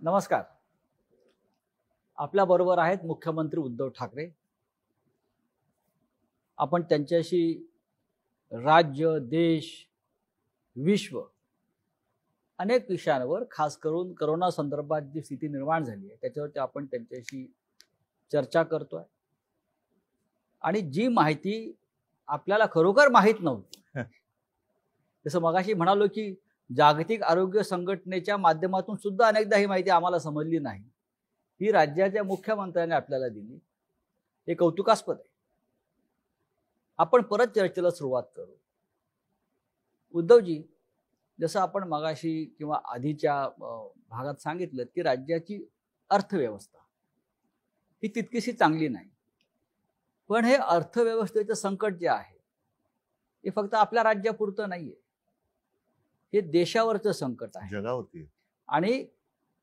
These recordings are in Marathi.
नमस्कार. आपल्या बरोबर आहेत मुख्यमंत्री उद्धव ठाकरे. आपण त्यांच्याशी राज्य, देश, विश्व अनेक विषयांवर खास करून कोरोना संदर्भात जी स्थिती निर्माण झाली आहे त्याच्यावरती आपण त्यांच्याशी चर्चा करतोय. आणि जी माहिती आपल्याला खरोखर माहीत नव्हती, जसं मगाशी म्हणालो की जागतिक आरोग्य संघटनेच्या माध्यमातून सुद्धा अनेकदा ही माहिती आम्हाला समजली नाही, ही राज्याच्या मुख्यमंत्र्यांनी आपल्याला दिली. हे कौतुकास्पद आहे. आपण परत चर्चेला सुरुवात करू. उद्धवजी, जसं आपण मगाशी किंवा आधीच्या भागात सांगितलं की राज्याची अर्थव्यवस्था ही तितकीशी चांगली नाही. पण हे अर्थव्यवस्थेचं संकट जे आहे हे फक्त आपल्या राज्यापुरतं नाहीये, हे देशावरचं संकट आहे, जगावरती. आणि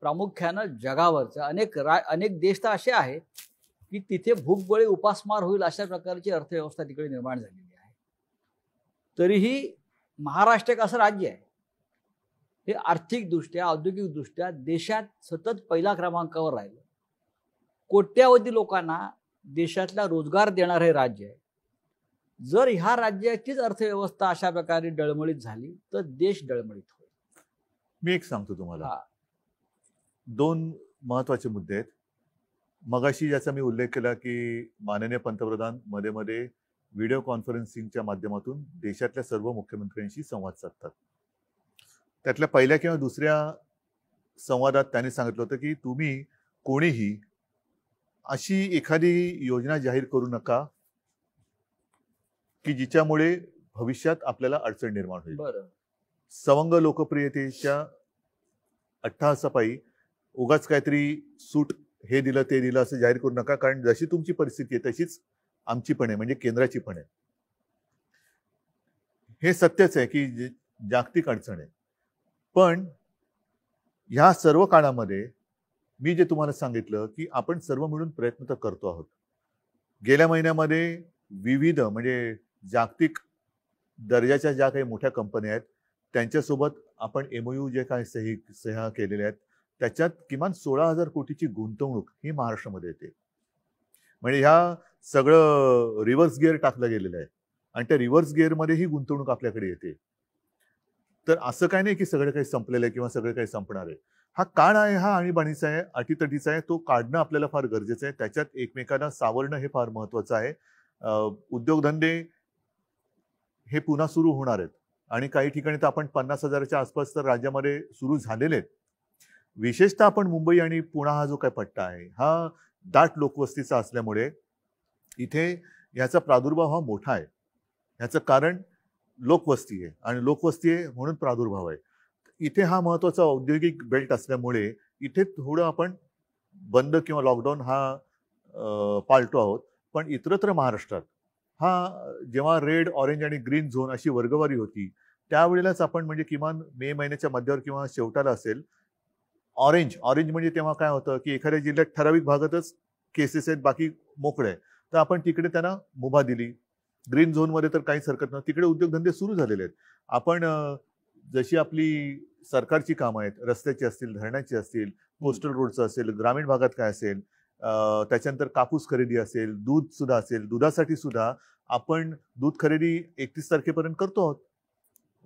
प्रामुख्यानं जगावरचं. अनेक देश तर असे आहेत की तिथे भूकबळी उपासमार होईल अशा प्रकारची अर्थव्यवस्था तिकडे निर्माण झालेली आहे. तरीही महाराष्ट्र एक असं राज्य आहे हे आर्थिकदृष्ट्या, औद्योगिकदृष्ट्या देशात सतत पहिल्या क्रमांकावर राहिलं. कोट्यावधी लोकांना देशातला रोजगार देणारं हे राज्य आहे. जर ह्या राज्याचीच अर्थव्यवस्था अशा प्रकारे डळमळीत झाली तर देश डळमळीत होईल. मी एक सांगतो तुम्हाला, दोन महत्वाचे मुद्दे आहेत. मगाशी ज्याचा मी उल्लेख केला की माननीय पंतप्रधान मध्ये मध्ये व्हिडिओ कॉन्फरन्सिंगच्या माध्यमातून देशातल्या सर्व मुख्यमंत्र्यांशी संवाद साधतात. त्यातल्या पहिल्या किंवा दुसऱ्या संवादात त्यांनी सांगितलं होतं की तुम्ही कोणीही अशी एखादी योजना जाहीर करू नका की जिच्यामुळे भविष्यात आपल्याला अडचण निर्माण होईल. बरं. सवंग लोकप्रियतेच्या अट्टहासापायी उगाच काहीतरी सूट हे दिलं ते दिलं असं जाहीर करू नका, कारण जशी तुमची परिस्थिती आहे तशीच आमची पण आहे, म्हणजे केंद्राची पण आहे. हे सत्यच आहे की जागतिक अडचण आहे. पण ह्या सर्व काळामध्ये मी जे तुम्हाला सांगितलं की आपण सर्व मिळून प्रयत्न तर करतो आहोत. गेल्या महिन्यामध्ये विविध म्हणजे जागतिक दर्जाच्या ज्या काही मोठ्या कंपन्या आहेत त्यांच्यासोबत आपण MOU जे काही सह्या केलेल्या आहेत त्याच्यात किमान 16,000 कोटीची गुंतवणूक ही महाराष्ट्रामध्ये येते. म्हणजे ह्या सगळं रिव्हर्स गिअर टाकलं गेलेलं आहे आणि त्या रिव्हर्स गिअरमध्ये ही गुंतवणूक आपल्याकडे येते. तर असं काही नाही की सगळं काही संपलेलं आहे किंवा सगळं काही संपणार आहे. हा काळ आहे, हा आणीबाणीचा आहे, अटीतटीचा आहे. तो काढणं आपल्याला फार गरजेचं आहे. त्याच्यात एकमेकांना सावरणं हे फार महत्वाचं आहे. उद्योगधंदे हे पुन्हा सुरू होणार आहेत आणि काही ठिकाणी तर आपण 50,000च्या आसपास तर राज्यामध्ये सुरू झालेले आहेत. विशेषतः आपण मुंबई आणि पुणे हा जो काही पट्टा आहे हा दाट लोकवस्तीचा असल्यामुळे इथे ह्याचा प्रादुर्भाव हा मोठा आहे. ह्याचं कारण लोकवस्ती आहे आणि लोकवस्ती आहे म्हणून प्रादुर्भाव आहे. इथे हा महत्वाचा औद्योगिक बेल्ट असल्यामुळे इथे थोडं आपण बंद किंवा लॉकडाऊन हा पाळतो आहोत. पण इतरत्र महाराष्ट्रात हा जेव्हा रेड, ऑरेंज आणि ग्रीन झोन अशी वर्गवारी होती त्यावेळेलाच आपण म्हणजे किमान मे महिन्याच्या मध्यावर किंवा शेवटाला असेल ऑरेंज म्हणजे तेव्हा काय होतं की एखाद्या जिल्ह्यात ठराविक भागातच केसेस आहेत, बाकी मोकळे आहे, तर आपण तिकडे त्यांना मुभा दिली. ग्रीन झोनमध्ये तर काहीच हरकत नव्हती, तिकडे उद्योगधंदे सुरू झालेले आहेत. आपण जशी आपली सरकारची कामं आहेत, रस्त्याची असतील, धरणाची असतील, कोस्टल रोडचं असेल, ग्रामीण भागात काय असेल, त्याच्यानंतर कापूस खरेदी असेल, दूध सुद्धा असेल, दुधासाठी सुद्धा आपण दूध खरेदी 31 तारखेपर्यंत करतो आहोत.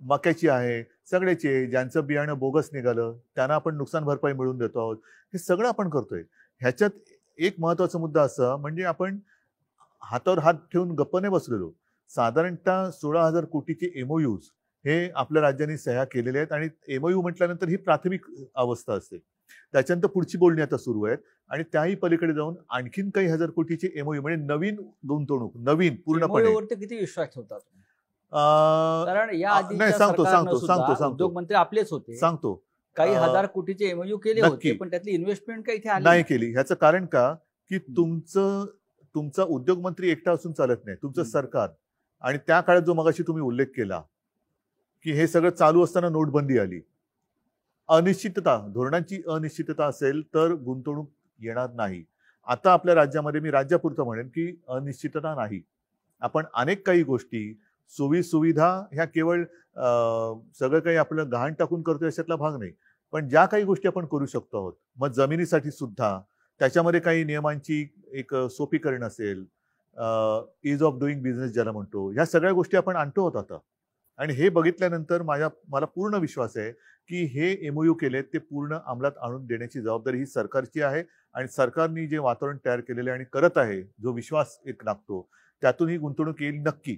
मक्याची आहे, सगळ्याची आहे. ज्यांचं बियाणं बोगस निघालं त्यांना आपण नुकसान भरपाई मिळवून देतो आहोत. हे सगळं आपण करतोय. ह्याच्यात एक महत्वाचा मुद्दा असा म्हणजे आपण हातावर हात ठेवून गप्प नाही बसलेलो. साधारणतः 16,000 कोटीचे MOUs हे आपल्या राज्यांनी सह्या केलेले आहेत आणि MOU म्हटल्यानंतर ही प्राथमिक अवस्था असते. त्याच्यानंतर पुढची बोलणी आता सुरू आहेत आणि त्याही पलीकडे जाऊन आणखीन काही हजार कोटीचे MOU म्हणजे नवीन गुंतवणूक, नवीन पूर्णपणे. किती विश्वास ठेवतात? कारण या नाही, सांगतो उद्योगमंत्री आपलेच होते. सांगतो काही हजार कोटीचे MOU केले होते पण त्यातली इन्व्हेस्टमेंट काही इथे नाही केली. ह्याचं कारण का की तुमचा उद्योगमंत्री एकटा असून चालत नाही, तुमचं सरकार. आणि त्या काळात जो मगाशी तुम्ही उल्लेख केला की हे सगळं चालू असताना नोटबंदी आली. अनिश्चितता, धोरणांची अनिश्चितता असेल तर गुंतवणूक येणार नाही. आता आपल्या राज्यामध्ये मी राज्यापुरतं म्हणेन की अनिश्चितता नाही. आपण अनेक काही गोष्टी, सुविधा ह्या केवळ सगळं काही आपलं गहाण टाकून करतोय अशातला भाग नाही. पण ज्या काही गोष्टी आपण करू शकतो आहोत, मग जमिनीसाठी सुद्धा त्याच्यामध्ये काही नियमांची एक सोपीकरण असेल, इज ऑफ डुईंग बिझनेस ज्याला म्हणतो, ह्या सगळ्या गोष्टी आपण आणतो आहोत आता. आणि हे बघितल्यानंतर मला पूर्ण विश्वास आहे की हे एमओयू केलेत ते पूर्ण अंमलात आणून देण्याची जबाबदारी ही सरकारची आहे. आणि सरकारने जे वातावरण तयार केलेले आणि करत आहे, जो विश्वास एक लागतो, त्यातून ही गुंतवणूक येईल नक्की.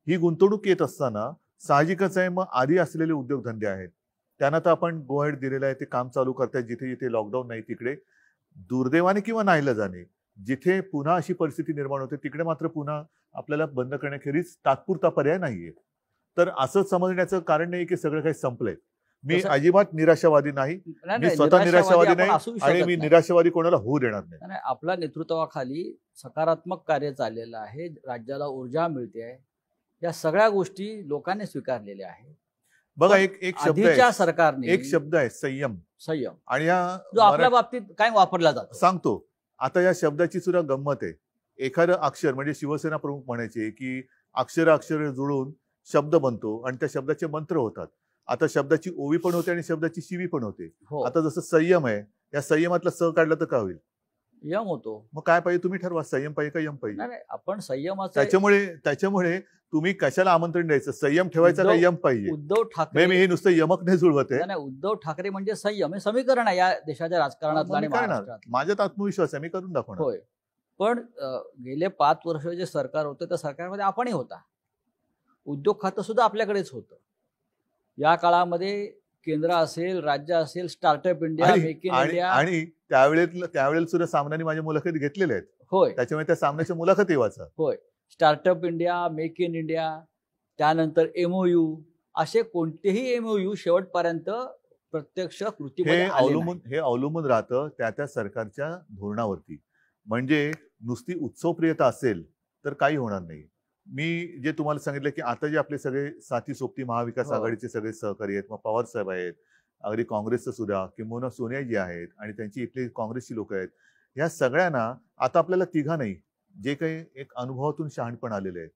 ही गुंतवणूक येत असताना साहजिकच आहे, मग आधी असलेले उद्योगधंदे आहेत त्यांना तर आपण गो हेड दिलेलं आहे, ते काम चालू करतायत. जिथे जिथे लॉकडाऊन नाही तिकडे दुर्दैवाने किंवा नाईलाजाने जिथे पुन्हा अशी परिस्थिती निर्माण होते तिकडे मात्र पुन्हा आपल्याला बंद करण्याखेरीज तात्पुरता पर्याय नाहीये. तर असं समजण्याचं कारण नाही की सगळं काही संपलंय. मी अजिबात निराशावादी नाही, मी स्वतः निराशावादी नाही आणि मी निराशावादी कोणाला होऊ देणार नाही. आपल्या नेतृत्वाखाली सकारात्मक कार्य चाललेलं आहे, राज्याला ऊर्जा मिळते आहे, या सगळ्या गोष्टी लोकांनी स्वीकारलेल्या आहेत. बघा एक शब्द आहे सरकारने, एक शब्द आहे संयम. आणि जो आपल्या बाबतीत काय वापरला जातो सांगतो. आता या शब्दाची सुद्धा गंमत आहे. एखादं अक्षर म्हणजे शिवसेना प्रमुख म्हणायचे की अक्षर जुळून शब्द बनतो आणि त्या शब्दाचे मंत्र होतात. आता शब्दाची ओवी पण होते आणि शब्दाची शिवी पण होते. आता जसं संयम आहे, या संयमातला स काढलं तर काय होईल? यम होतो. मग काय पाहिजे तुम्ही ठरवा, संयम पाहिजे का यम पाहिजे? आपण संयम. त्याच्यामुळे तुम्ही कशाला आमंत्रण द्यायचं? संयम ठेवायचा का यम पाहिजे? उद्धव ठाकरे, मी हे नुसतं यमक नाही जुळवत आहे. उद्धव ठाकरे म्हणजे संयम हे समीकरण आहे या देशाच्या राजकारणात आणि महाराष्ट्रात. माझ्यात आत्मविश्वास आहे, मी करून दाखवणार. होय, पण गेले 5 वर्ष जे सरकार होतं त्या सरकारमध्ये आपणही होता. उद्योग खातं सुद्धा आपल्याकडेच होतं. या काळामध्ये केंद्र असेल, राज्य असेल, startup India, make in India, आणि त्यावेळेला सुद्धा सामनाने माझ्या मुलाखती घेतलेल्या आहेत. होय, त्याच्यामुळे त्या सामन्याच्या मुलाखती वाचा. होय, startup India, make in India, त्यानंतर एमओयू, असे कोणतेही एमओयू शेवटपर्यंत प्रत्यक्ष कृतीमध्ये हे अवलंबून राहतं त्या सरकारच्या धोरणावरती. म्हणजे नुसती उत्सवप्रियता असेल तर काही होणार नाही. मी जे तुम्हाला सांगितलं की आता जे आपले सगळे साथी सोबती महाविकास आघाडीचे सगळे सहकारी आहेत, मग पवार साहेब आहेत, अगदी काँग्रेसचं सुद्धा, किंवा सोनियाजी आहेत आणि त्यांची इथली काँग्रेसची लोक आहेत, या सगळ्यांना आता आपल्याला तिघा नाही, जे काही एक अनुभवातून शहाणपण आलेलं आहे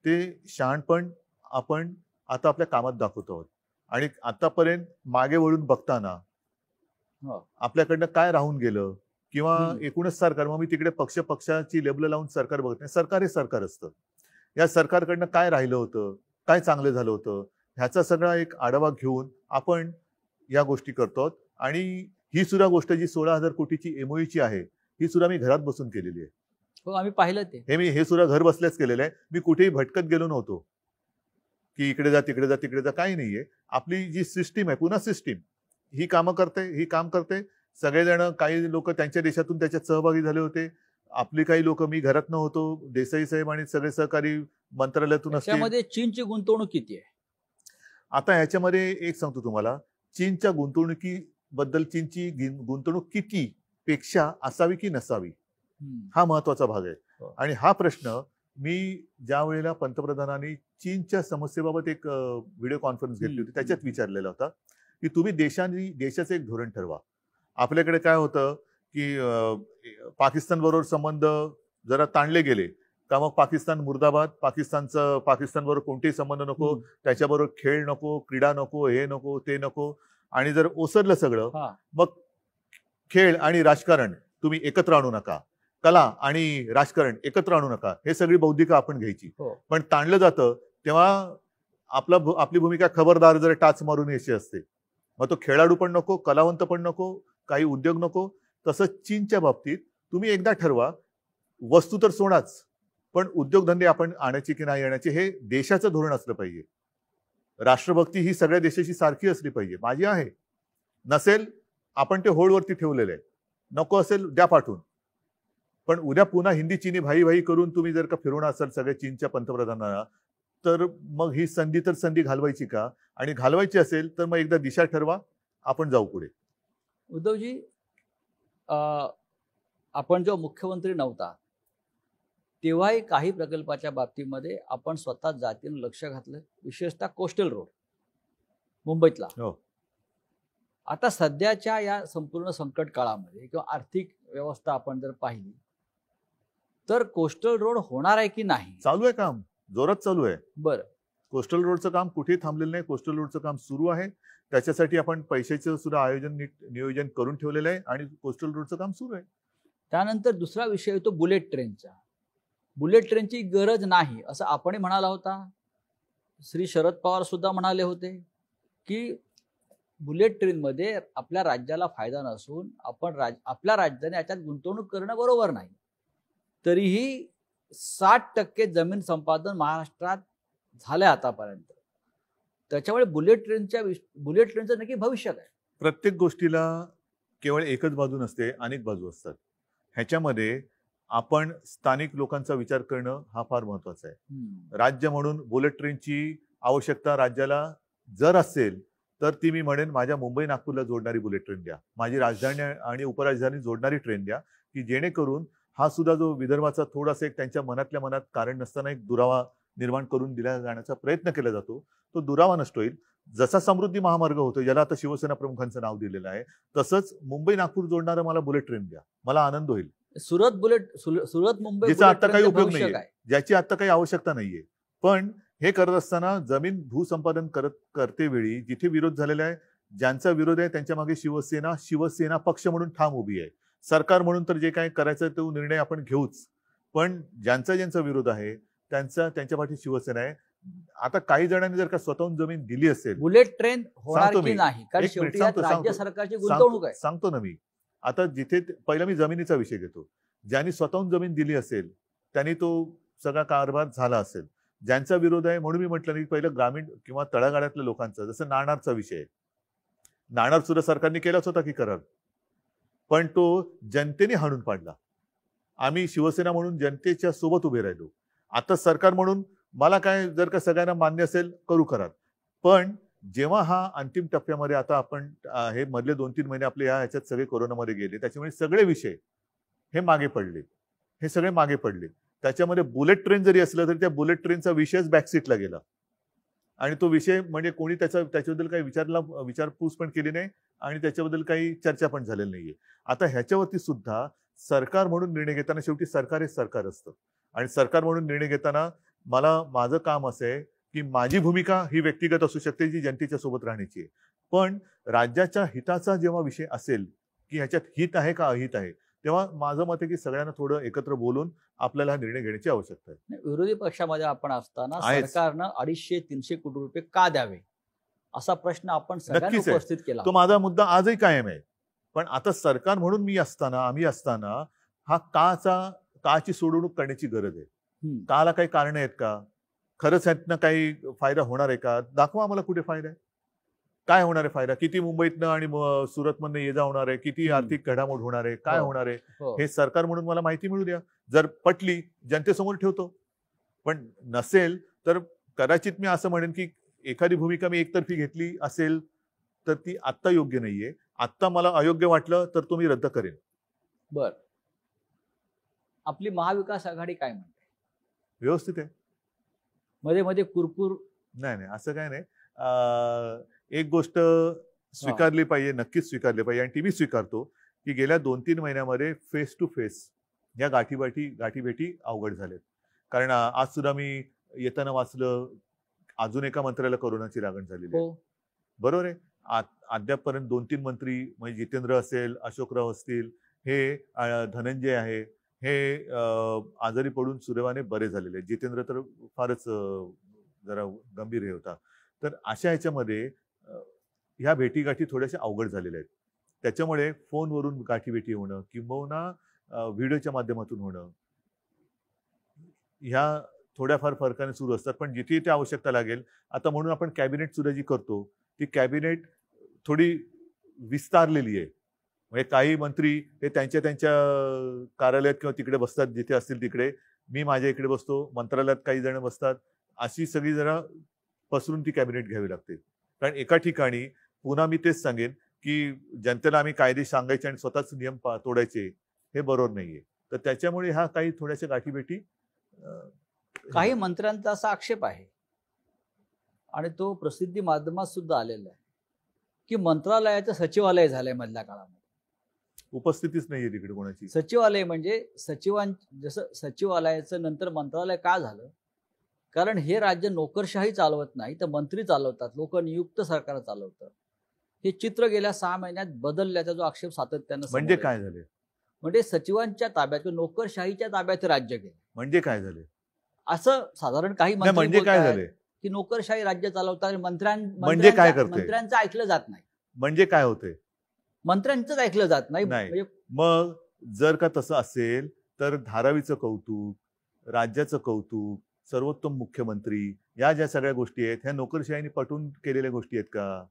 ते शहाणपण आपण आता आपल्या कामात दाखवतो आहोत. आणि आतापर्यंत मागे वळून बघताना आपल्याकडनं काय राहून गेलं किंवा एकूणच सरकार, मग मी तिकडे पक्षाची लेबल लावून सरकार बघत नाही, सरकार हे सरकार असतं. या सरकारकडनं काय राहिलं होतं, काय चांगलं झालं होतं, ह्याचा सगळा एक आढावा घेऊन आपण या गोष्टी करतो. आणि ही सुद्धा गोष्ट जी 16,000 कोटीची एमओयूची आहे, ही सुद्धा मी घरात बसून केलेली आहे. हो, आम्ही पाहिलं ते. हे सुद्धा घर बसल्याच केलेलं आहे. मी कुठेही भटकत गेलो नव्हतो की इकडे जा तिकडे जा तिकडे जा, काही नाहीये. आपली जी सिस्टीम आहे, पुन्हा सिस्टीम ही काम करते. सगळेजण, काही लोक त्यांच्या देशातून त्याच्यात सहभागी झाले होते, आपली काही लोक, मी घरात नव्हतो, देसाई साहेब आणि सगळे सहकारी मंत्रालयातून असतील. त्यामध्ये चीनची गुंतवणूक किती आहे? आता ह्याच्यामध्ये एक सांगतो तुम्हाला, चीनच्या गुंतवणुकीबद्दल, चीनची गुंतवणूक किती पेक्षा असावी की नसावी, हा महत्वाचा भाग आहे. आणि हा प्रश्न मी ज्या वेळेला पंतप्रधानांनी चीनच्या समस्येबाबत एक व्हिडिओ कॉन्फरन्स घेतली होती त्याच्यात विचारलेला होता की तुम्ही देशाचं एक धोरण ठरवा. आपल्याकडे काय होतं की पाकिस्तान बरोबर संबंध जरा ताणले गेले का मग पाकिस्तान मुर्दाबाद, पाकिस्तान बरोबर कोणतेही संबंध नको, त्याच्याबरोबर खेळ नको, क्रीडा नको, हे नको ते नको. आणि जर ओसरलं सगळं, मग खेळ आणि राजकारण तुम्ही एकत्र आणू नका, कला आणि राजकारण एकत्र आणू नका, हे सगळी बौद्धिक आपण घ्यायची. पण ताणलं जातं तेव्हा आपली भूमिका खबरदार जर टाच मारून यायची असते. मग तो खेळाडू पण नको, कलावंत पण नको, काही उद्योग नको. तसं चीनच्या बाबतीत तुम्ही एकदा ठरवा, वस्तू तर सोडाच, पण उद्योगधंदे आपण आणायचे की नाही आणायचे हे देशाचं धोरण असलं पाहिजे. राष्ट्रभक्ती ही सगळ्या देशाची सारखी असली पाहिजे. माझी आहे, नसेल आपण ते होल्डवरती ठेवलेलं आहे, नको असेल द्या पाठवून. पण उद्या पुन्हा हिंदी चीनी भाई करून तुम्ही जर का फिरवणार असाल सगळ्या चीनच्या पंतप्रधानांना, तर मग ही संधी घालवायची का? आणि घालवायची असेल तर मग एकदा दिशा ठरवा, आपण जाऊ पुढे. उद्धवजी, आपण जेव्हा मुख्यमंत्री नव्हता तेव्हाही काही प्रकल्पाच्या बाबतीमध्ये आपण स्वतः जातीनं लक्ष घातलं, विशेषतः कोस्टल रोड मुंबईतला. आता सध्याच्या या संपूर्ण संकट काळामध्ये किंवा आर्थिक व्यवस्था आपण जर पाहिली तर कोस्टल रोड होणार आहे की नाही? चालू आहे काम, जोरात चालू आहे. बरं, कोस्टल रोडचं काम कुठेही थांबलेलं नाही. कोस्टल रोडचं काम सुरू आहे. त्याच्यासाठी आपण पैशाचं सुद्धा आयोजन नियोजन करून ठेवलेलं आहे आणि कोस्टल रोडचं काम सुरू आहे. त्यानंतर दुसरा विषय येतो बुलेट ट्रेनचा. बुलेट ट्रेनची गरज नाही असं आपणही म्हणाला होता. श्री शरद पवार सुद्धा म्हणाले होते की बुलेट ट्रेनमध्ये आपल्या राज्याला फायदा नसून आपल्या राज्याने याच्यात गुंतवणूक करणं बरोबर नाही. तरीही 60% जमीन संपादन महाराष्ट्रात झालंय आतापर्यंत. त्याच्यामुळे बुलेट ट्रेनचं नक्की भविष्य काय? प्रत्येक गोष्टीला केवळ एकच बाजू नसते, अनेक बाजू असतात. ह्याच्यामध्ये आपण स्थानिक लोकांचा विचार करणं हा फार महत्वाचा आहे. राज्य म्हणून बुलेट ट्रेनची आवश्यकता राज्याला जर असेल तर ती मी म्हणेन माझ्या मुंबई नागपूरला जोडणारी बुलेट ट्रेन द्या, माझी राजधानी आणि उपराजधानी जोडणारी ट्रेन द्या, की जेणेकरून हा सुद्धा जो विदर्भाचा थोडासा एक त्यांच्या मनातल्या मनात कारण नसताना एक दुरावा निर्माण करून दिला जाण्याचा प्रयत्न केला जातो, तो दुरावा नष्ट होईल. जसा समृद्धी महामार्ग होतो, ज्याला आता शिवसेना प्रमुखांचं नाव दिलेलं आहे, तसंच मुंबई नागपूर जोडणारं मला बुलेट ट्रेन द्या, मला आनंद होईल. सुरत मुंबई ज्याचा आता काही उपयोग नाहीये, ज्याची आता काही आवश्यकता नाहीये. पण हे करत असताना जमीन भूसंपादन करते वेळी जिथे विरोध झालेला आहे, ज्यांचा विरोध आहे त्यांच्या मागे शिवसेना पक्ष म्हणून ठाम उभी आहे. सरकार म्हणून तर जे काही करायचं तो निर्णय आपण घेऊच, पण ज्यांचा विरोध आहे त्यांच्या पाठी शिवसेना आहे. आता काही जणांनी जर का स्वतःहून जमीन दिली असेल, बुलेट ट्रेन होणार की नाही, कारण शेवटी राज्य सरकारची गुंतवणूक आहे. सांगतो ना मी. आता जिथे पहिला मी जमिनीचा विषय घेतो. ज्यांनी स्वतःहून जमीन दिली असेल त्यांनी तो सगळा कारभार झाला असेल. ज्यांचा विरोध आहे म्हणून मी म्हटलं की पहिलं ग्रामीण किंवा तळागाळातल्या लोकांचा, जसं नाणारचा विषय आहे, नाणार सुद्धा सरकारने केलाच होता की करार, पण तो जनतेने हाणून पाडला. आम्ही शिवसेना म्हणून जनतेच्या सोबत उभे राहिलो. आता सरकार म्हणून मला काय, जर का सगळ्यांना मान्य असेल करू करार, पण जेव्हा हा अंतिम टप्प्यामध्ये आता आपण हे मधले 2-3 महिने आपले ह्याच्यात सगळे कोरोनामध्ये गेले, त्याच्यामुळे सगळे विषय हे मागे पडले, हे सगळे मागे पडले. त्याच्यामध्ये बुलेट ट्रेन जरी असलं तरी त्या बुलेट ट्रेनचा विषयच बॅकसीटला गेला आणि तो विषय म्हणजे कोणी त्याच्याबद्दल काही विचारपूस पण केली नाही आणि त्याच्याबद्दल काही चर्चा पण झालेली नाहीये. आता ह्याच्यावरती सुद्धा सरकार म्हणून निर्णय घेताना शेवटी सरकार हे सरकार असतं आणि सरकार म्हणून निर्णय घेताना माझं काम असं आहे की माझी भूमिका ही व्यक्तिगत असू शकते, जी जनतेच्या सोबत राहण्याची आहे, पण राज्याच्या हिताचा जेव्हा विषय असेल की ह्याच्यात हित आहे का अहित आहे, तेव्हा माझं मत आहे की सगळ्यांना थोडं एकत्र बोलून आपल्याला हा निर्णय घेण्याची आवश्यकता आहे. विरोधी पक्षामध्ये आपण असताना सरकारनं 250-300 कोटी रुपये का द्यावे असा प्रश्न आपण सगळ्यांनी उपस्थित केला. तो माझा मुद्दा आजही कायम आहे. पण आता सरकार म्हणून आम्ही असताना हा काची सोडवणूक करण्याची गरज आहे. काला काही कारण आहेत का, खरंच ह्यातनं काही फायदा होणार आहे का, दाखवा आम्हाला कुठे फायदा आहे, काय होणार आहे फायदा, किती मुंबईतनं आणि सुरतमधनं ये जा होणार आहे, किती आर्थिक घडामोड होणार आहे, काय होणार आहे, हे सरकार म्हणून मला माहिती मिळू द्या. जर पटली जनतेसमोर ठेवतो, पण नसेल तर कदाचित मी असं म्हणेन की एखादी भूमिका मी एकतर्फी घेतली असेल तर ती आत्ता योग्य नाहीये. आत्ता मला अयोग्य वाटलं तर तो मी रद्द करेन. बर, आपली महाविकास आघाडी काय म्हणते? व्यवस्थित आहे. मध्ये मध्ये कुरकुर नाही, असं काय नाही. एक गोष्ट स्वीकारली पाहिजे, नक्कीच स्वीकारली पाहिजे आणि ती मी स्वीकारतो की गेल्या 2-3 महिन्यामध्ये फेस टू फेस या गाठीभेटी अवघड झालेत. कारण आज सुद्धा मी येताना वाचलं, अजून एका मंत्र्याला कोरोनाची लागण झालेली आहे. बरोबर आहे. अद्यापपर्यंत 2-3 मंत्री म्हणजे जितेंद्र असेल, अशोकराव असतील, हे धनंजय आहे, हे आजारी पडून सुदैवाने बरे झालेले. जितेंद्र तर फारच जरा गंभीर हे होता. तर अशा ह्याच्यामध्ये ह्या भेटीगाठी थोड्याशा अवघड झालेल्या आहेत. त्याच्यामुळे फोनवरून गाठीभेटी होणं किंबहुना व्हिडिओच्या माध्यमातून होणं, ह्या थोड्याफार फरकाने सुरू असतात. पण जिथे ते आवश्यकता लागेल, आता म्हणून आपण कॅबिनेट सुद्धा जी करतो ती कॅबिनेट थोडी विस्तारलेली आहे. म्हणजे काही मंत्री हे त्यांच्या कार्यालयात किंवा तिकडे बसतात, जिथे असतील तिकडे, मी माझ्या इकडे बसतो, मंत्रालयात काही जण बसतात, अशी सगळी जरा पसरून ती कॅबिनेट घ्यावी लागते. कारण एका ठिकाणी पुन्हा मी तेच सांगेन की जनतेला आम्ही कायदे सांगायचे आणि स्वतःच नियम तोडायचे, हे बरोबर नाहीये. तर त्याच्यामुळे ह्या काही थोड्याशा गाठीभेटी. काही मंत्र्यांचा असा आक्षेप आहे आणि तो प्रसिद्धी माध्यमात सुद्धा आलेला आहे की मंत्रालयाचं सचिवालय झालंय मधल्या काळामध्ये. उपस्थितीच नाहीये तिकडे कोणाची. सचिवालय म्हणजे जसं सचिवालयाचं नंतर मंत्रालय का झालं, कारण हे राज्य नोकरशाही चालवत नाही, तर मंत्री चालवतात, लोकनियुक्त सरकार चालवतं. हे चित्र गेल्या 6 महिन्यात बदलल्याचा जो आक्षेप सातत्यानं समोर म्हणजे येतो. काय झाले? म्हणजे सचिवांच्या ताब्यात किंवा नोकरशाहीच्या ताब्यात राज्य गेलं, म्हणजे काय झाले? असं साधारण काही नाही, मंत्री म्हणजे काय बोलतायत झाले? की नोकरशाही राज्य चालवतात आणि म्हणजे काय करते? मंत्र्यांचं ऐकलं जात नाही. म्हणजे काय होते? मंत्र्यांचंच ऐकलं जात नाही. नाही. म्हणजे मग जर का तसं असेल तर धारावीचं कौतुक, राज्याचं कौतुक, सर्वोत्तम मुख्यमंत्री, या ज्या सगळ्या गोष्टी आहेत ह्या नोकरशाहीने पटवून केलेल्या गोष्टी आहेत का?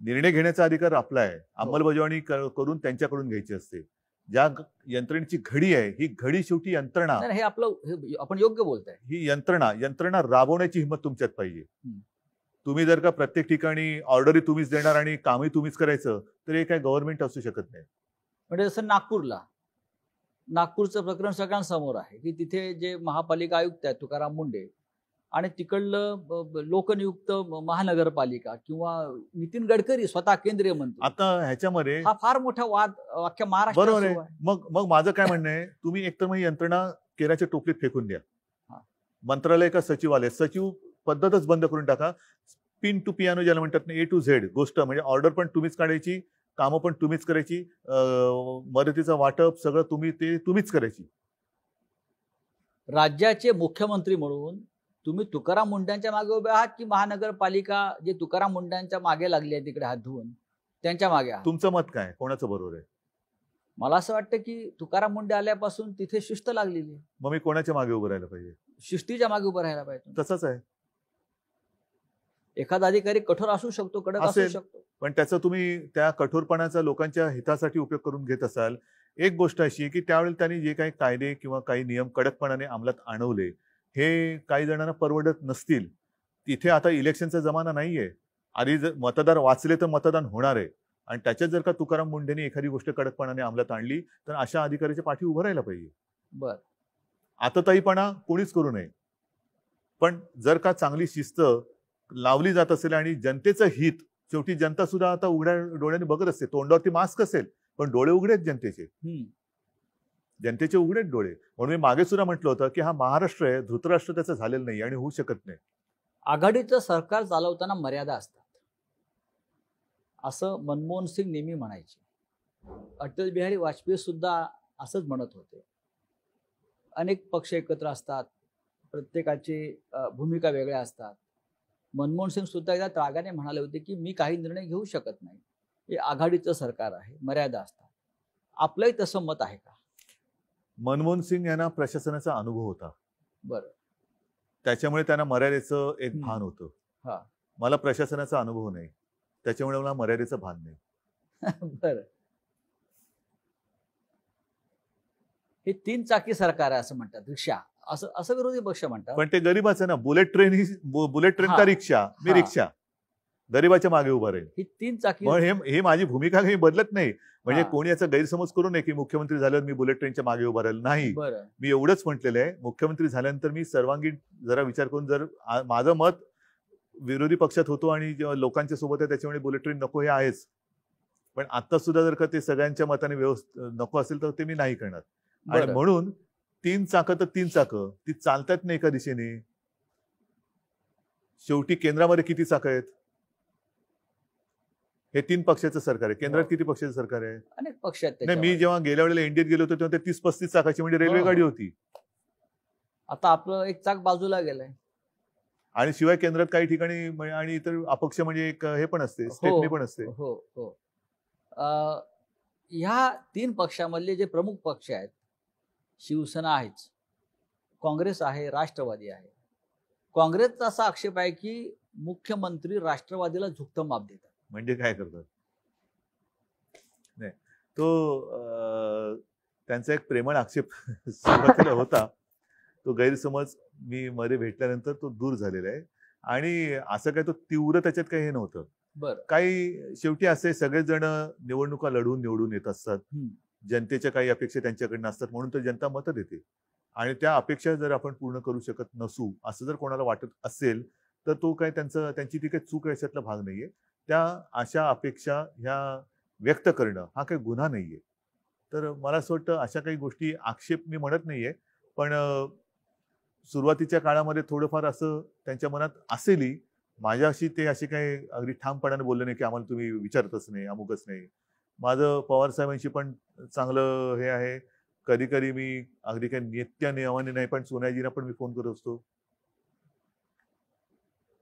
निर्णय घेण्याचा अधिकार आपला आहे, अंमलबजावणी करून त्यांच्याकडून घ्यायची असते. ज्या यंत्रणेची घडी आहे ही घडी शेवटी यंत्रणा, नाही, हे आपलं आपण योग्य बोलताय. ही यंत्रणा राबवण्याची हिंमत तुमच्यात पाहिजे. तुम्ही जर का प्रत्येक ठिकाणी ऑर्डरही तुम्हीच देणार आणि कामही तुम्हीच करायचं तर हे काय गव्हर्नमेंट असू शकत नाही. म्हणजे जसं नागपूरचं प्रकरण सगळ्यांसमोर आहे की तिथे जे महापालिका आयुक्त आहेत तुकाराम मुंढे आणि तिकडलं लोकनियुक्त महानगरपालिका किंवा नितीन गडकरी स्वतः केंद्रीय मंत्री, आता ह्याच्यामध्ये हा फार मोठा वाद अख्ख्या महाराष्ट्रात बरोबर सुरू आहे. मग माझं काय म्हणणं आहे, तुम्ही एकतर मग यंत्रणा केराच्या टोपलीत फेकून द्या. मंत्रालय का सचिवालय, सचिव पद्धतच बंद करून टाका. पिन टू पियानो ज्याला म्हणतात ना, ए टू झेड गोष्ट, म्हणजे ऑर्डर पण तुम्हीच काढायची, कामं पण तुम्हीच करायची, मदतीचं वाटप सगळं तुम्हीच करायची. राज्याचे मुख्यमंत्री म्हणून तुम्ही तुकाराम मुंढ्यांच्या मागे उभे आहात की महानगरपालिका जे तुकाराम मुंढ्यांच्या मागे लागली आहे तिकडे हात धुवून त्यांच्या मागे आहात? तुमचं मत काय, कोणाचं बरोबर आहे? मला असं वाटतं की तुकाराम मुंढे आल्यापासून तिथे शिस्त लागलेली आहे. मग मी कोणाच्या मागे उभं राहायला पाहिजे? शिस्तीच्या मागे उभं राहायला पाहिजे. तसंच आहे. एखादा अधिकारी कठोर असू शकतो, कडक असू असेल, शकतो, पण त्याचा तुम्ही त्या कठोरपणाचा लोकांच्या हितासाठी उपयोग करून घेत असाल. एक गोष्ट अशी आहे की त्यावेळी त्यांनी जे काही कायदे किंवा काही नियम कडकपणाने अंमलात आणवले हे काही जणांना परवडत नसतील. तिथे आता इलेक्शनचा जमाना नाहीये. आधी जर मतदार वाचले तर मतदान होणार आहे आणि त्याच्यात जर का तुकाराम मुंढेंनी एखादी गोष्ट कडकपणाने अंमलात आणली तर अशा अधिकाऱ्याच्या पाठी उभं राहायला पाहिजे. बर, आतताईपणा कोणीच करू नये. पण जर का चांगली शिस्त लावली जात असेल आणि जनतेचं हित, शेवटी जनता सुद्धा आता उघड्या डोळ्याने बघत असते. तोंडावरती मास्क असेल पण डोळे उघडे आहेत जनतेचे. जनतेचे उघडेच डोळे. म्हणून मी मागे सुद्धा म्हटलं होतं की हा महाराष्ट्र आहे, धृतराष्ट्र त्याचं झालेलं नाही आणि होऊ शकत नाही. आघाडीचं सरकार चालवताना मर्यादा असतात असं मनमोहन सिंग नेहमी म्हणायचे. अटल बिहारी वाजपेयी सुद्धा असंच म्हणत होते. अनेक पक्ष एकत्र असतात, प्रत्येकाची भूमिका वेगळ्या असतात. मनमोहन सिंग सुद्धा एकदा रागाने म्हणाले होते की मी काही निर्णय घेऊ शकत नाही, हे आघाडीचं सरकार आहे, मर्यादा असतात. आपलंही तसं मत आहे का? मनमोहन सिंग यांना प्रशासनाचा अनुभव होता. बरं, त्याच्यामुळे त्यांना मर्यादेचं एक भान होतं. हा, मला प्रशासनाचा अनुभव नाही, त्याच्यामुळे मला मर्यादेचं भान नाही. बरं. हे 3 चाकी सरकार आहे असं म्हणतात, रिक्षा असं विरोधी पक्ष म्हणतात. पण ते गरीबाचं ना, बुलेट ट्रेन का रिक्षा, मी रिक्षा गरीबाच्या मागे उभा राहील. ही 3 चाकी. हे माझी भूमिका काही बदलत नाही. म्हणजे कोणी याचा गैरसमज करू नये की मुख्यमंत्री झाल्यावर मी बुलेट ट्रेनच्या मागे उभा राहील. नाही, मी एवढंच म्हटलेलं आहे, मुख्यमंत्री झाल्यानंतर मी सर्वांगीण जरा विचार करून, जर माझं मत विरोधी पक्षात होतो आणि लोकांच्या सोबत आहे त्याच्यामुळे बुलेट ट्रेन नको हे आहेच. पण आता सुद्धा जर का ते सगळ्यांच्या मताने नको असेल तर ते मी नाही करणार. आणि म्हणून 3 चाकं तर 3 चाकं ती चालतात नाही एका दिशेने. शेवटी केंद्रामध्ये किती चाकं आहेत? हे 3 पक्षाचं सरकार आहे. केंद्रात किती पक्षाचं सरकार आहे? अनेक पक्ष आहेत. नाही, मी जेव्हा गेल्या वेळेला इंडियात गेलो होतो तेव्हा ते 30-35 चाकाची म्हणजे रेल्वे गाडी होती. आता आपलं एक चाक बाजूला गेलंय. आणि शिवाय केंद्रात काही ठिकाणी आणि इतर अपक्ष म्हणजे एक हे पण असते, स्टेपनी पण असते. हो हो. ह्या 3 पक्षामधले जे प्रमुख पक्ष आहेत, शिवसेना आहेच, काँग्रेस आहे, राष्ट्रवादी आहे. काँग्रेसचा असा आक्षेप आहे की मुख्यमंत्री राष्ट्रवादीला झुकतं माप देतात. म्हणजे काय करतात? नाही, तो त्यांचा एक प्रेमळ आक्षेप सुरुवातीला होता. तो गैरसमज मी मध्ये भेटल्यानंतर तो दूर झालेला आहे आणि असं काय तो तीव्र त्याच्यात काही हे नव्हतं. बरं, काही शेवटी असे सगळेच जण निवडणुका लढवून निवडून येत असतात. जनतेच्या काही अपेक्षा त्यांच्याकडनं असतात, म्हणून तर जनता मतं देते. आणि त्या अपेक्षा जर आपण पूर्ण करू शकत नसू असं जर कोणाला वाटत असेल तर तो काय त्यांची ती काही चूक याच्यातला भाग नाहीये. त्या अशा अपेक्षा ह्या व्यक्त करणं हा काही गुन्हा नाहीये. तर मला असं वाटतं अशा काही गोष्टी, आक्षेप मी म्हणत नाहीये, पण सुरुवातीच्या काळामध्ये थोडंफार असं त्यांच्या मनात असेलही. माझ्याशी ते असे काही अगदी ठामपणाने बोलले नाही की आम्हाला तुम्ही विचारतच नाही, अमुकच नाही. माझं पवार साहेबांशी पण चांगलं हे आहे. कधी कधी मी अगदी काही नित्य नियमाने नाही, पण सोनियाजींना पण मी फोन करत असतो.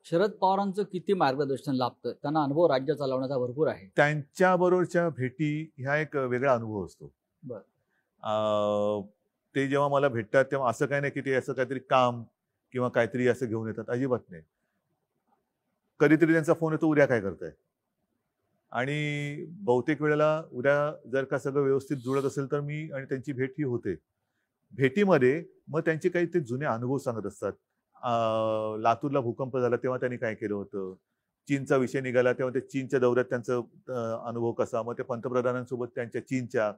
शरद पवारांचं किती मार्गदर्शन लाभतं? त्यांना अनुभव राज्य चालवण्याचा भरपूर आहे. त्यांच्याबरोबरच्या भेटी ह्या एक वेगळा अनुभव असतो. बरं. ते जेव्हा मला भेटतात तेव्हा असं काही नाही की ते असं काहीतरी काम किंवा काहीतरी असं घेऊन येतात, अजिबात नाही. कधीतरी त्यांचा फोन येतो, उद्या काय करताय? आणि बहुतेक वेळेला उद्या जर का सगळं व्यवस्थित जुळत असेल तर मी आणि त्यांची भेट ही होते. भेटीमध्ये मग त्यांचे काही ते जुने अनुभव सांगत असतात. लातूरला भूकंप झाला तेव्हा त्यांनी काय केलं होतं, चीनचा विषय निघाला तेव्हा ते चीनच्या दौऱ्यात त्यांचा अनुभव कसा, मग ते पंतप्रधानांसोबत त्यांच्या चीनच्या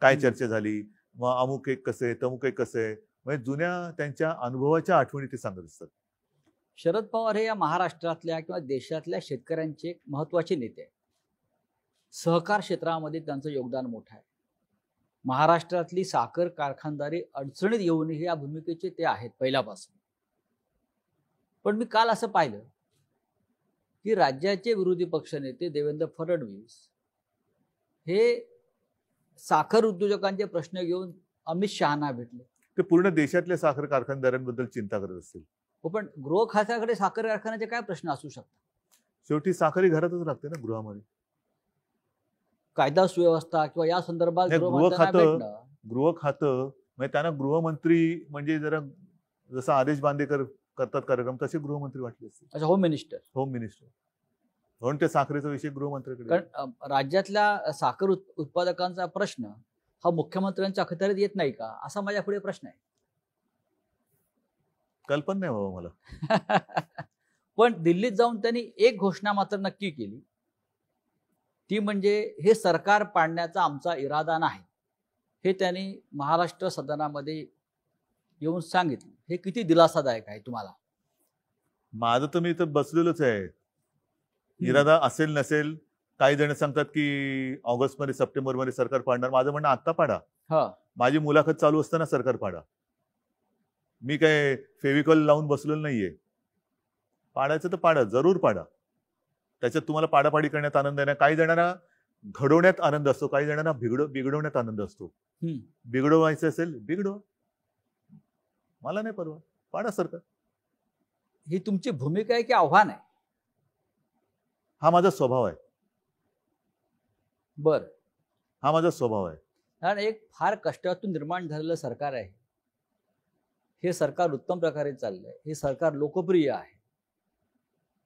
काय चर्चा झाली, मग अमुक एक कसं आहे, तमुक एक कसं आहे, म्हणजे जुन्या त्यांच्या अनुभवाच्या आठवणी ते सांगत असतात. शरद पवार हे या महाराष्ट्रातल्या किंवा देशातल्या शेतकऱ्यांचे एक महत्वाचे नेते आहेत. सहकार क्षेत्रामध्ये त्यांचं योगदान मोठं आहे. महाराष्ट्रातली साखर कारखानदारी अडचणीत येऊनही या भूमिकेचे ते आहेत पहिल्यापासून. पण मी काल असं पाहिलं की राज्याचे विरोधी पक्षनेते देवेंद्र फडणवीस हे साखर उद्योजकांचे प्रश्न घेऊन अमित शहाना भेटले. ते पूर्ण देशातल्या साखर कारखानदारांबद्दल चिंता करत असतील. हो, पण गृह खात्याकडे साखर कारखान्याचे काय प्रश्न असू शकतात? शेवटी साखरी घरातच लागते ना, गृहामध्ये. कायदा सुव्यवस्था किंवा या संदर्भात गृह खातं म्हणजे त्यांना गृहमंत्री म्हणजे जरा जसा आदेश बांदेकर करतात कार्यक्रम तसे गृहमंत्री वाटले असतील. अच्छा, होम मिनिस्टर. होम मिनिस्टर म्हणून ते साखरेचा विषय गृहमंत्र्याकडे. कारण राज्यातल्या साखर उत्पादकांचा प्रश्न हा मुख्यमंत्र्यांच्या अखत्यारीत येत नाही का, असा माझ्या पुढे प्रश्न आहे. कल्पना नाही बाबा मला. पण दिल्लीत जाऊन त्यांनी एक घोषणा मात्र नक्की केली, ती म्हणजे हे सरकार पाडण्याचा आमचा इरादा नाही, हे त्यांनी महाराष्ट्र सदनामध्ये येऊन सांगितलं. हे किती दिलासादायक आहे तुम्हाला? माझं तर मी इथं बसलेलोच आहे. इरादा असेल नसेल, काही जण सांगतात की ऑगस्टमध्ये सप्टेंबरमध्ये सरकार पाडणार. माझं म्हणणं आत्ता पाडा. माझी मुलाखत चालू असताना सरकार पाडा. मी काय फेविकॉल लावून बसलेलो नाहीये. पाडायचं तर पाडा, जरूर पाडा. त्याच्यात तुम्हाला पाडापाडी करण्यात आनंद आहे ना. काही जणांना घडवण्यात आनंद असतो, काही जणांना बिघडवण्यात आनंद असतो. बिघडवायचं असेल बिघडवा, मला नाही परवा, पाडा सरकार. ही तुमची भूमिका आहे की आव्हान आहे? हा माझा स्वभाव आहे. बर, हा माझा स्वभाव आहे. कारण एक फार कष्टातून निर्माण झालेलं सरकार आहे. हे सरकार उत्तम प्रकारे चाललंय. हे सरकार लोकप्रिय आहे.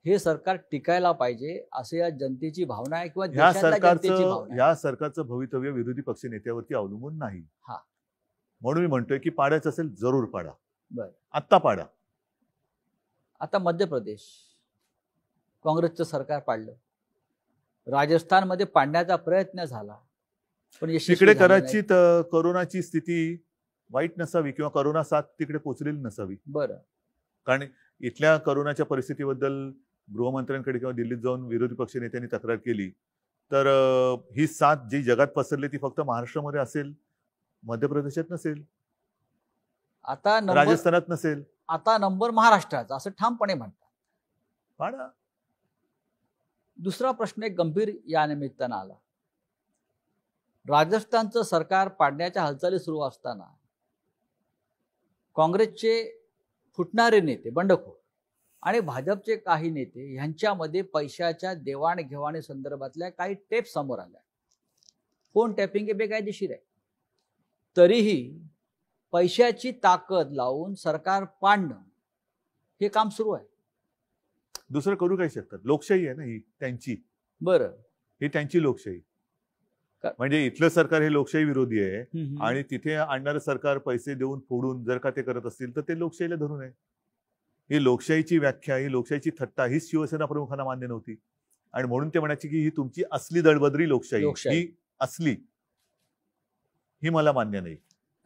हे सरकार टिकायला पाहिजे असे या जनतेची भावना आहे किंवा या सरकारचं भवितव्य विरोधी पक्ष नेत्यावरती अवलंबून नाही. म्हणून मी म्हणतोय की पाडायचं असेल जरूर पाडा. बरं, आत्ता पाडा. आता मध्य प्रदेश काँग्रेसचं सरकार पाडलं. राजस्थानमध्ये पाडण्याचा प्रयत्न झाला, पण तिकडे कदाचित कोरोनाची स्थिती वाईट नसावी किंवा कोरोना साथ तिकडे पोहोचलेली नसावी. बरं, कारण इथल्या कोरोनाच्या परिस्थितीबद्दल गृहमंत्र्यांकडे किंवा दिल्लीत जाऊन विरोधी पक्ष नेत्यांनी तक्रार केली तर ही साथ जी जगात पसरली ती फक्त महाराष्ट्रामध्ये असेल, मध्य प्रदेशात नसेल, आता राजस्थानात नसेल. आता नंबर महाराष्ट्राचा असं ठामपणे म्हणतात. पाडा. दुसरा प्रश्न एक गंभीर या निमित्तानं आला. राजस्थानचं सरकार पाडण्याच्या हालचाली सुरू असताना काँग्रेसचे फुटणारे नेते, बंडखोर आणि भाजपचे काही नेते यांच्यामध्ये पैशाच्या देवाणघेवाणी संदर्भातल्या काही टेप समोर आल्या. फोन टॅपिंग हे बेकायदेशीर आहे. तरीही पैशाची ताकद लावून सरकार पाडणं हे काम सुरू आहे. दुसरं करू काय शकतात? लोकशाही आहे ना ही त्यांची. बरं, ही त्यांची लोकशाही. म्हणजे इथलं सरकार हे लोकशाही विरोधी आहे आणि तिथे आणणारं सरकार पैसे देऊन फोडून जर का ते करत असतील तर ते लोकशाहीला धरून आहे. ही लोकशाहीची व्याख्या, ही लोकशाहीची थट्टा हीच शिवसेना प्रमुखांना मान्य नव्हती आणि म्हणून ते म्हणायचे की ही तुमची असली दळबद्री लोकशाही ही असली, ही मला मान्य नाही.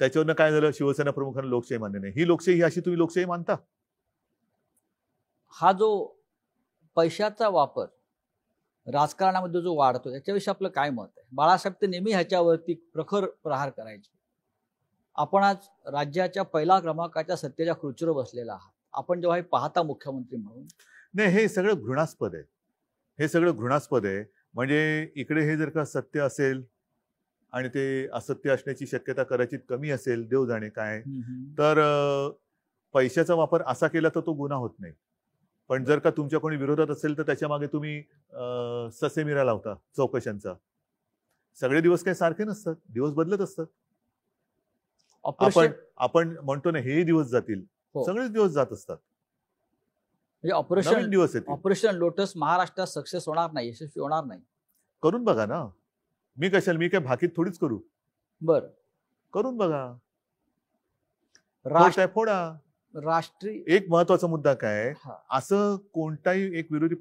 त्याच्यावरनं काय झालं? शिवसेना प्रमुखांना लोकशाही मान्य नाही. ही लोकशाही अशी तुम्ही लोकशाही मानता? हा जो पैशाचा वापर राजकारणामध्ये जो वाढतो त्याच्याविषयी आपलं काय मत आहे? बाळासाहेब ते नेहमी ह्याच्यावरती प्रखर प्रहार करायचे. आपण आज राज्याच्या पहिल्या क्रमांकाच्या सत्तेच्या खुर्चीवर बसलेला आहात. आपण जेव्हा हे पाहता मुख्यमंत्री म्हणून, नाही, हे सगळं घृणास्पद आहे. हे सगळं घृणास्पद आहे. म्हणजे इकडे हे जर का सत्य असेल आणि ते असत्य असण्याची शक्यता कदाचित कमी असेल, देव जाणे काय, तर पैशाचा वापर असा केला तर तो गुन्हा होत नाही. पण जर का तुमच्या कोणी विरोधात असेल तर त्याच्या मागे तुम्ही ससेमिरा लावता चौकशांचा. सगळे दिवस काही सारखे नसतात, दिवस बदलत असतात. ऑपरेशन आपण म्हणतो ना, हे दिवस जातील, हो. सगळेच दिवस जात असतात. म्हणजे नवीन दिवस येतील. ऑपरेशन लोटस महाराष्ट्रात सक्सेस होणार नाही, यशस्वी होणार नाही. करून बघा ना. मी काय भाकीत थोडीच करू. बरं, करून बघा. राष्ट्र- फोडा. राष्ट्रीय एक महत्वाचा मुद्दा काय, हा. असं कोणताही एक विरोधी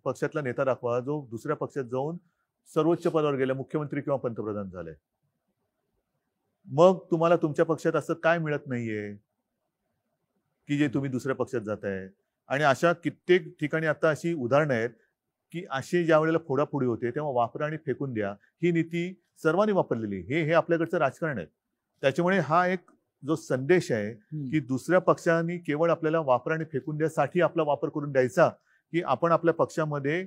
पक्षातला नेता दाखवा जो दुसऱ्या पक्षात जाऊन सर्वोच्च पदावर गेला, मुख्यमंत्री किंवा पंतप्रधान झाले. मग तुम्हाला तुमच्या पक्षात असं काय मिळत नाहीये की जे तुम्ही दुसऱ्या पक्षात जाताय. आणि अशा कित्येक ठिकाणी आता अशी उदाहरणं आहेत की अशी ज्या वेळेला फोडाफोडी होते तेव्हा वापरा आणि फेकून द्या ही नीती सर्वांनी वापरलेली. हे आपल्याकडचं राजकारण आहे. त्याच्यामुळे हा एक जो संदेश आहे की दुसऱ्या पक्षांनी केवळ आपल्याला वापरा आणि फेकून द्यासाठी आपला वापर करून द्यायचा, की आपण आपल्या पक्षामध्ये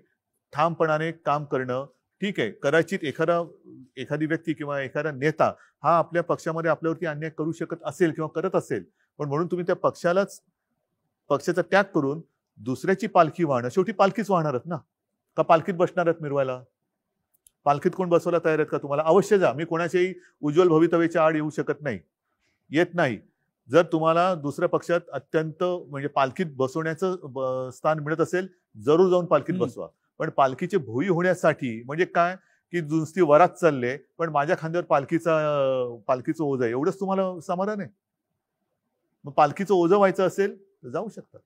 ठामपणाने काम करणं. ठीक आहे, कदाचित एखादी व्यक्ती किंवा एखादा नेता हा आपल्या पक्षामध्ये आपल्यावरती अन्याय करू शकत असेल किंवा करत असेल, पण म्हणून तुम्ही त्या पक्षाचा त्याग करून दुसऱ्याची पालखी वाहणं, शेवटी पालखीच वाहणारच ना, का पालखीत बसणार आहेत मिरवायला? पालखीत कोण बसवायला तयार आहेत का तुम्हाला? अवश्य जा. मी कोणाच्याही उज्ज्वल भवितव्याच्या आड येऊ शकत नाही, येत नाही. जर तुम्हाला दुसऱ्या पक्षात अत्यंत म्हणजे पालखीत बसवण्याचं स्थान मिळत असेल, जरूर जाऊन पालखीत बसवा. पण पालखीचे भोई होण्यासाठी म्हणजे काय की नुसती वरात चालले पण माझ्या खांद्यावर पालखीचं ओझं आहे, एवढंच तुम्हाला समाधान आहे? मग पालखीचं ओझं व्हायचं असेल तर जाऊ शकतात.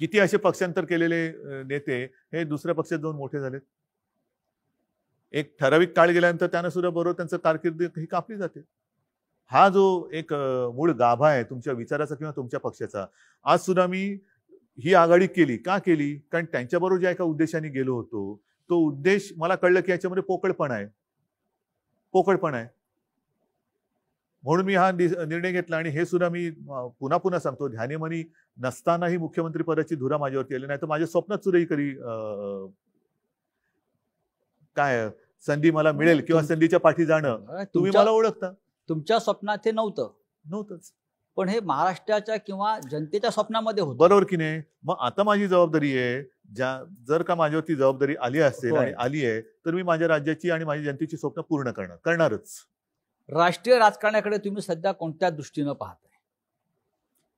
किती असे पक्षांतर केलेले नेते हे दुसऱ्या पक्षात जाऊन मोठे झालेत. एक ठराविक काळ गेल्यानंतर त्यांना सुद्धा बरोबर त्यांचं कारकीर्द ही कापली जाते. हा जो एक मूळ गाभा आहे तुमच्या विचाराचा किंवा तुमच्या पक्षाचा, आज सुद्धा मी ही आघाडी केली का केली? कारण त्यांच्याबरोबर ज्या एका उद्देशाने गेलो होतो, तो उद्देश मला कळलं की याच्यामध्ये पोकळपण आहे. म्हणून मी हा निर्णय घेतला. आणि हे सुद्धा मी पुन्हा सांगतो, ध्यानीमनी नसतानाही मुख्यमंत्री पदाची धुरा माझ्यावरती आली नाही, तर माझ्या स्वप्नात सुद्धा ही कधी काय संधी मला मिळेल किंवा संधीच्या पाठी जाणं. तुम्ही मला ओळखता. तुमच्या स्वप्नात हे नव्हतंच. पण हे महाराष्ट्राच्या किंवा जनतेच्या स्वप्नामध्ये होतं. बरोबर की नाही? मग आता माझी जबाबदारी आहे, जर का माझ्यावरती जबाबदारी आली असेल आणि आली आहे, तर मी माझ्या राज्याची आणि माझ्या जनतेची स्वप्न पूर्ण करणारच. राष्ट्रीय राजकारणाकडे तुम्ही सध्या कोणत्या दृष्टीनं पाहताय?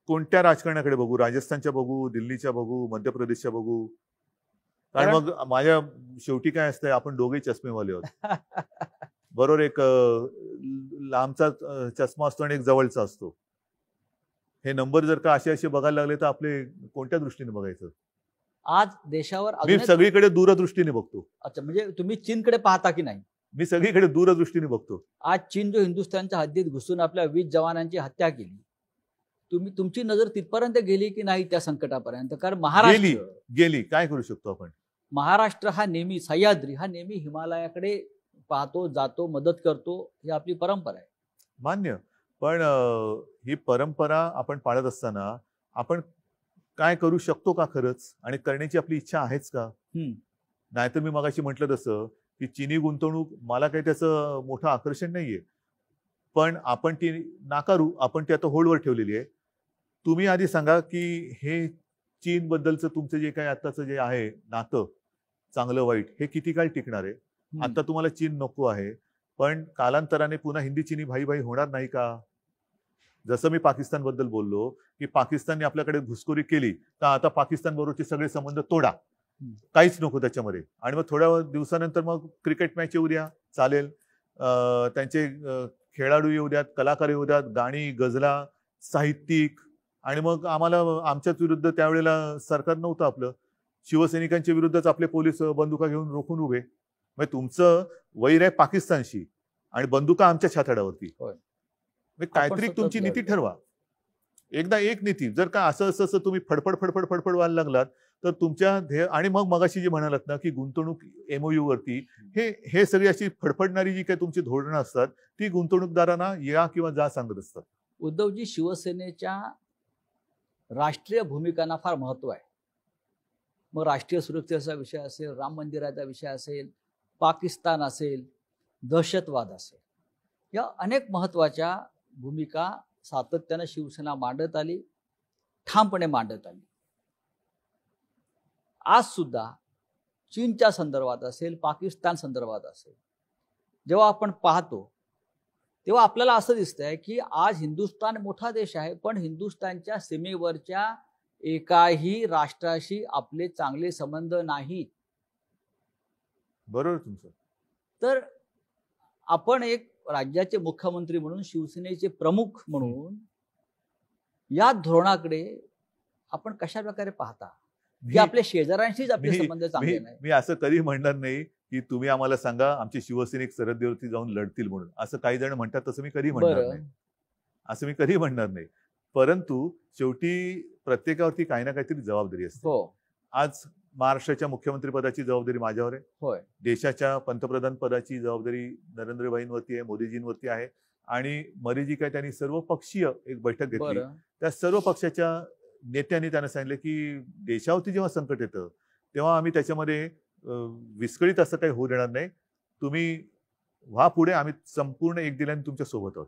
कोणत्या राजकारणाकडे बघू? राजस्थानच्या बघू, दिल्लीच्या बघू, मध्य प्रदेशच्या बघू? कारण मग माझ्या शेवटी काय असतंय, आपण दोघेही चष्मेवाले आहोत. बरोबर, एक लांबचा चष्मा असतो आणि एक जवळचा असतो. हे नंबर जर का असे बघायला लागले तर आपले कोणत्या दृष्टीने बघायचं? आज देशावर मी सगळीकडे दूरदृष्टीने बघतो. अच्छा, म्हणजे तुम्ही चीनकडे पाहता की नाही? मी सगळीकडे दूरदृष्टीने बघतो. आज चीन जो हिंदुस्थानच्या हद्दीत घुसून आपल्या 20 जवानांची हत्या केली, तुमची नजर तिथपर्यंत गेली की नाही त्या संकटापर्यंत? कारण महाराष्ट्र गेली. काय करू शकतो आपण? महाराष्ट्र हा नेहमी, सह्याद्री हा नेहमी हिमालयाकडे पाहतो, जातो, मदत करतो, ही आपली परंपरा आहे. मान्य. पण ही परंपरा आपण पाळत असताना आपण काय करू शकतो का खरंच? आणि करण्याची आपली इच्छा आहेच का? नाहीतर मी मगाशी म्हटलं तसं की चीनी गुंतवणूक मला काही त्याचं मोठं आकर्षण नाहीये, पण आपण ती नाकारू. आपण ती आता होल्डवर ठेवलेली आहे. तुम्ही आधी सांगा की हे चीन बद्दलचं तुमचं जे काही आताचं जे आहे नातं, चांगलं वाईट, हे किती काळ टिकणार आहे? आता तुम्हाला चीन नको आहे, पण कालांतराने पुन्हा हिंदी चीनी भाई भाई होणार नाही का? जसं मी पाकिस्तान बद्दल बोललो की पाकिस्तानने आपल्याकडे घुसखोरी केली, तर आता पाकिस्तान बरोबरचे सगळे संबंध तोडा, काहीच नको त्याच्यामध्ये. आणि मग थोड्या दिवसानंतर मग क्रिकेट मॅच येऊ द्या, चालेल. त्यांचे खेळाडू येऊ द्यात, कलाकार येऊ द्यात, गाणी, गझला, साहित्यिक. आणि मग आम्हाला आमच्याच विरुद्ध त्यावेळेला सरकार नव्हतं आपलं, शिवसैनिकांच्या विरुद्धच आपले पोलीस बंदुका घेऊन रोखून उभे. म्हणजे तुमचं वैर आहे पाकिस्तानशी आणि बंदुका आमच्या छाताडावरती. काहीतरी तुमची नीती ठरवा. एकदा एक नीती. जर का असं तुम्ही फडफड व्हायला लागलात तर तुमच्या ध्येय आणि मग मगाशी जे म्हणालात ना की गुंतवणूक MOU वरती हे सगळी अशी फडफडणारी जी काही तुमची धोरणं असतात ती गुंतवणूकदारांना या किंवा जा सांगत असतात. उद्धवजी, शिवसेनेच्या राष्ट्रीय भूमिकांना फार महत्व आहे. मग राष्ट्रीय सुरक्षेचा विषय असेल, राम मंदिराचा विषय असेल, पाकिस्तान असेल, दहशतवाद असेल, या अनेक महत्वाच्या भूमिका सातत्यानं शिवसेना मांडत आली, ठामपणे मांडत आली. आज सुद्धा चीनच्या संदर्भात असेल, पाकिस्तान संदर्भात असेल, जेव्हा आपण पाहतो तेव्हा आपल्याला असं दिसतंय की आज हिंदुस्थान मोठा देश आहे, पण हिंदुस्थानच्या सीमेवरच्या एकाही राष्ट्राशी आपले चांगले संबंध नाहीत. बरोबर तुमचं. तर आपण एक राज्याचे मुख्यमंत्री म्हणून, शिवसेनेचे प्रमुख म्हणून या धोरणाकडे आपण कशा प्रकारे पाहता की आपल्या शेजाऱ्यांशीच आपले संबंध चांगले नाही? मी असं कधी म्हणणार नाही की तुम्ही आम्हाला सांगा आमचे शिवसैनिक सरहद्दीवरती जाऊन लढतील म्हणून. असं काही जण म्हणतात, तसं मी कधी म्हणणार नाही. असं मी कधी म्हणणार नाही. परंतु शेवटी प्रत्येकावरती काही ना काहीतरी जबाबदारी असते. हो. आज महाराष्ट्राच्या मुख्यमंत्री पदाची जबाबदारी माझ्यावर आहे. होय. देशाच्या पंतप्रधान पदाची जबाबदारी नरेंद्रभाईंवरती आहे, मोदीजींवरती आहे. आणि मध्ये जी काय त्यांनी सर्व पक्षीय एक बैठक घेतली, त्या सर्व पक्षाच्या नेत्यांनी त्यांना सांगितलं की देशावरती जेव्हा संकट येतं तेव्हा आम्ही त्याच्यामध्ये विस्कळीत असं काही होऊ देणार नाही. तुम्ही व्हा पुढे, आम्ही संपूर्ण एक दिलाने तुमच्या सोबत आहोत.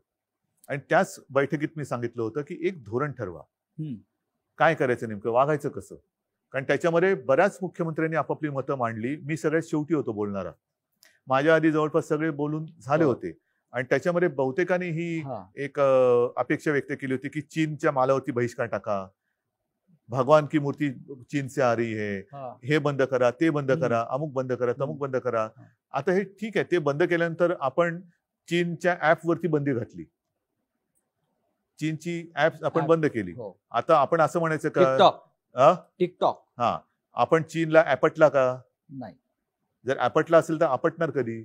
आणि त्याच बैठकीत मी सांगितलं होतं की एक धोरण ठरवा, काय करायचं, नेमकं वागायचं कसं. कारण त्याच्यामध्ये बऱ्याच मुख्यमंत्र्यांनी आपापली मतं मांडली. मी सगळ्यात शेवटी होतो बोलणारा. माझ्या आधी जवळपास सगळे बोलून झाले होते. आणि त्याच्यामध्ये बहुतेकांनी ही एक अपेक्षा व्यक्त केली होती की चीनच्या मालावरती बहिष्कार टाका, भगवान की मूर्ती चीन से आ रही है, हे बंद करा, ते बंद करा, अमुक बंद करा, तमुक बंद करा. आता हे ठीक आहे, ते बंद केल्यानंतर आपण चीनच्या ऍप वरती बंदी घातली, चीनची ऍप आपण बंद केली. आता आपण असं म्हणायचं का टिकटॉक आपण चीनला ऍपटला का? नाही. जर ऍपटला असेल तर आपटणार कधी?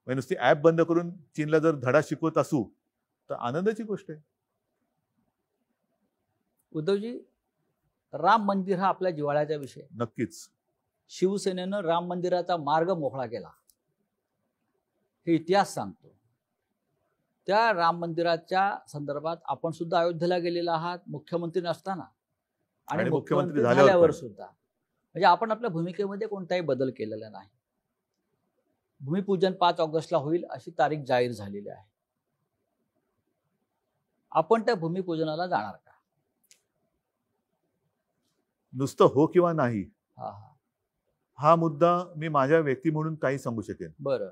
नुसती ऍप बंद करून चीनला जर धडा शिकवत असू तर आनंदाची गोष्ट आहे. उद्धवजी, राम मंदिर हा आपल्या जिव्हाळ्याचा विषय. नक्कीच. शिवसेनेनं राम मंदिराचा मार्ग मोकळा केला, हे इतिहास सांगतो. त्या राम मंदिराच्या संदर्भात आपण सुद्धा अयोध्येला गेलेला आहात, मुख्यमंत्री नसताना आणि मुख्यमंत्री झाल्यावर सुद्धा. म्हणजे आपण आपल्या भूमिकेमध्ये कोणताही बदल केलेला नाही. भूमिपूजन 5 ऑगस्टला होईल अशी तारीख जाहीर झालेली आहे. आपण त्या भूमिपूजनाला जाणार का? नुसतं हो किंवा नाही हा मुद्दा मी माझ्या व्यक्ती म्हणून काही सांगू शकेन. बरं.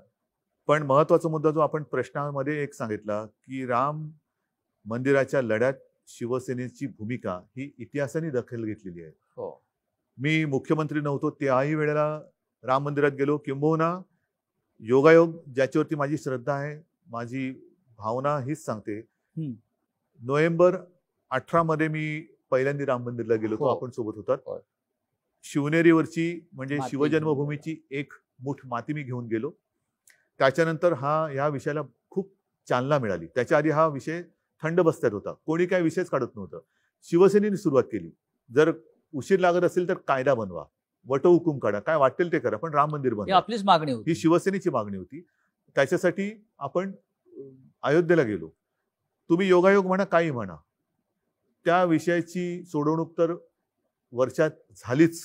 पण महत्वाचा मुद्दा जो आपण प्रश्नामध्ये एक सांगितला की राम मंदिराच्या लढ्यात शिवसेनेची भूमिका ही इतिहासाने दखल घेतलेली आहे. हो. मी मुख्यमंत्री नव्हतो त्याही वेळेला राम मंदिरात गेलो. किंबहुना योगायोग ज्याच्यावरती माझी श्रद्धा आहे, माझी भावना हीच सांगते. नोव्हेंबर 18 मध्ये मी पहिल्यांदा राम मंदिरला गेलो होतो. आपण सोबत होतात. शिवनेरीवरची म्हणजे शिवजन्मभूमीची एक मूठ माती मी घेऊन गेलो. त्याच्यानंतर ह्या विषयाला खूप चालना मिळाली. त्याच्या आधी हा विषय थंड बस्त्यात होता, कोणी काय विषयच काढत नव्हतं. शिवसेनेने सुरुवात केली, जर उशीर लागत असेल तर कायदा बनवा, वटहुकूम काढा, काय वाटेल ते करा, पण राम मंदिर बनवा, आपलीच मागणी होती, ही शिवसेनेची मागणी होती. त्याच्यासाठी आपण अयोध्येला गेलो. तुम्ही योगायोग म्हणा, काही म्हणा, त्या विषयाची सोडवणूक तर वर्षात झालीच.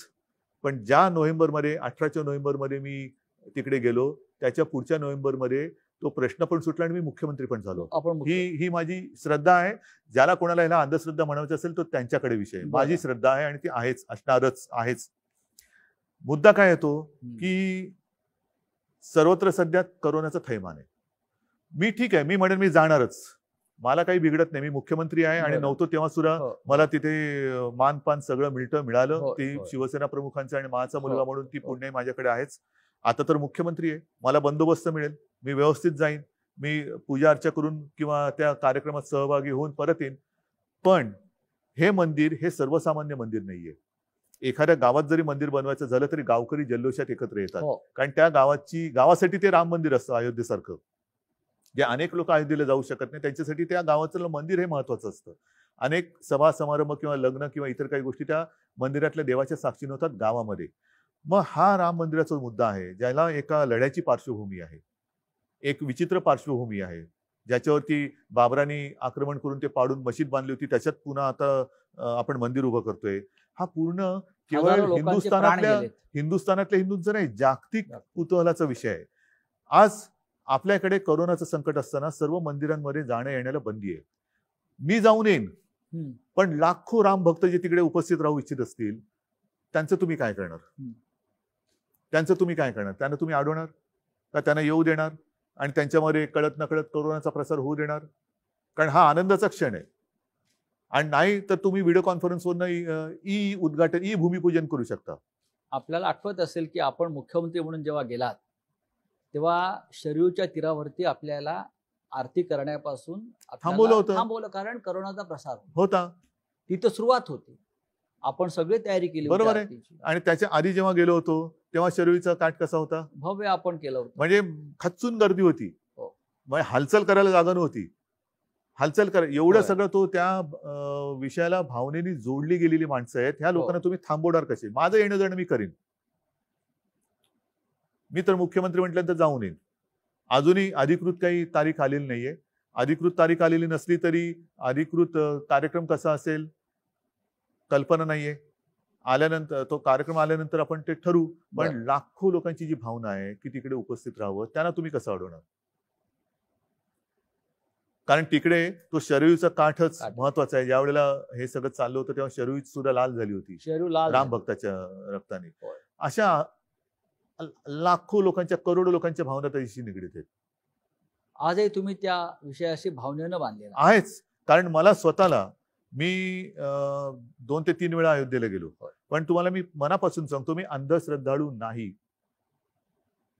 पण ज्या नोव्हेंबरमध्ये 18च्या नोव्हेंबरमध्ये मी तिकडे गेलो, त्याच्या पुढच्या नोव्हेंबरमध्ये तो प्रश्न पण सुटला आणि मी मुख्यमंत्री पण झालो. ही माझी श्रद्धा आहे. ज्याला कोणाला ह्याला अंधश्रद्धा म्हणायचं असेल तर त्यांच्याकडे विषय. माझी श्रद्धा आहे आणि ती आहेच, असणारच आहेच. मुद्दा काय येतो की सर्वत्र सध्या करोनाचं थैमान आहे. मी ठीक आहे, मी म्हणेन मी जाणारच, मला काही बिघडत नाही, मी मुख्यमंत्री आहे आणि नव्हतो तेव्हा सुद्धा मला तिथे मानपान सगळं मिळालं. ती शिवसेना प्रमुखांचं आणि माझा मुलगा म्हणून ती पुण्य माझ्याकडे आहेच. आता तर मुख्यमंत्री आहे, मला बंदोबस्त मिळेल, मी व्यवस्थित जाईन, मी पूजा अर्चा करून किंवा त्या कार्यक्रमात सहभागी होऊन परत येईन. पण हे मंदिर हे सर्वसामान्य मंदिर नाहीये. एखाद्या गावात जरी मंदिर बनवायचं झालं तरी गावकरी जल्लोषात एकत्र येतात, कारण त्या गावासाठी ते राम मंदिर असतं अयोध्येसारखं. जे अनेक लोक अयोध्येला जाऊ शकत नाही त्यांच्यासाठी त्या गावाचं मंदिर हे महत्वाचं असतं. अनेक सभा समारंभ किंवा लग्न किंवा इतर काही गोष्टी त्या मंदिरातल्या देवाच्या साक्षीने होतात गावामध्ये. मग हा राम मंदिराचा मुद्दा आहे ज्याला एका लढ्याची पार्श्वभूमी आहे, एक विचित्र पार्श्वभूमी आहे, ज्याच्यावरती बाबरांनी आक्रमण करून ते पाडून मशीद बांधली होती, त्याच्यात पुन्हा आता आपण मंदिर उभं करतोय. हा पूर्ण केवळ हजारो लोकांचे प्राण गेलेत. हिंदुस्थानातल्या हिंदूंचा नाही, जागतिक कुतूहलाचा विषय आहे. आज आपल्याकडे कोरोनाचं संकट असताना सर्व मंदिरांमध्ये जाण्या येण्याला बंदी आहे. मी जाऊन येईन, पण लाखो राम भक्त जे तिकडे उपस्थित राहू इच्छित असतील त्यांचं तुम्ही काय करणार? त्यांना तुम्ही अडवणार का? त्यांना येऊ देणार आणि त्यांच्यामध्ये कळत नकळत कोरोनाचा प्रसार होऊ देणार? कारण हा आनंदाचा क्षण आहे. आणि नाही तर तुम्ही व्हिडिओ कॉन्फरन्सवरनं ई उद्घाटन, ई भूमिपूजन करू शकता. आपल्याला आठवत असेल की आपण मुख्यमंत्री म्हणून जेव्हा गेलात तेव्हा शरयूच्या तीरावरती आपल्याला आरती करण्यापासून थांबवलं होतं. थांबवलं, कारण करोनाचा प्रसार होता. तिथं सुरुवात होती. आपण सगळी तयारी केली होती बरोबर आहे. आरतीची. आणि त्याच्या आधी जेव्हा गेलो होतो तेव्हा शरयूचा काठ कसा होता? भव्य आपण केलं होतं. म्हणजे खच्चून गर्दी होती. हो. म्हणजे हालचाल करायला जागा नव्हती. एवढं होय. सगळं तो त्या विषयाला भावनेने जोडली गेलेली माणसं आहेत. ह्या लोकांना तुम्ही थांबवणार कसे? माझं येणं जाणं मी करीन. मी तर मुख्यमंत्री म्हटल्यानंतर जाऊन येईन. अजूनही अधिकृत काही तारीख आलेली नाहीये. अधिकृत तारीख आलेली नसली तरी अधिकृत कार्यक्रम कसा असेल कल्पना नाहीये. आल्यानंतर तो कार्यक्रम आल्यानंतर आपण ते ठरवू. पण लाखो लोकांची जी भावना आहे की तिकडे उपस्थित राहावं, त्यांना तुम्ही कसं अडवणार? कारण तिकडे तो शरयूचा काठच महत्वाचा आहे. ज्या वेळेला हे सगळं चाललं होतं तेव्हा शरयू सुद्धा लाल झाली होती शरयू लाल राम भक्ताच्या रक्ताने. होय. अशा लाखो लोकांच्या, करोडो लोकांच्या भावना त्याच्याशी निगडीत आहेत. आजही तुम्ही त्या विषयाशी भावनेनं बांधलेला आहेच. कारण मला स्वतःला, मी 2 ते 3 वेळा अयोध्येला गेलो. पण तुम्हाला मी मनापासून सांगतो, मी अंधश्रद्धाळू नाही.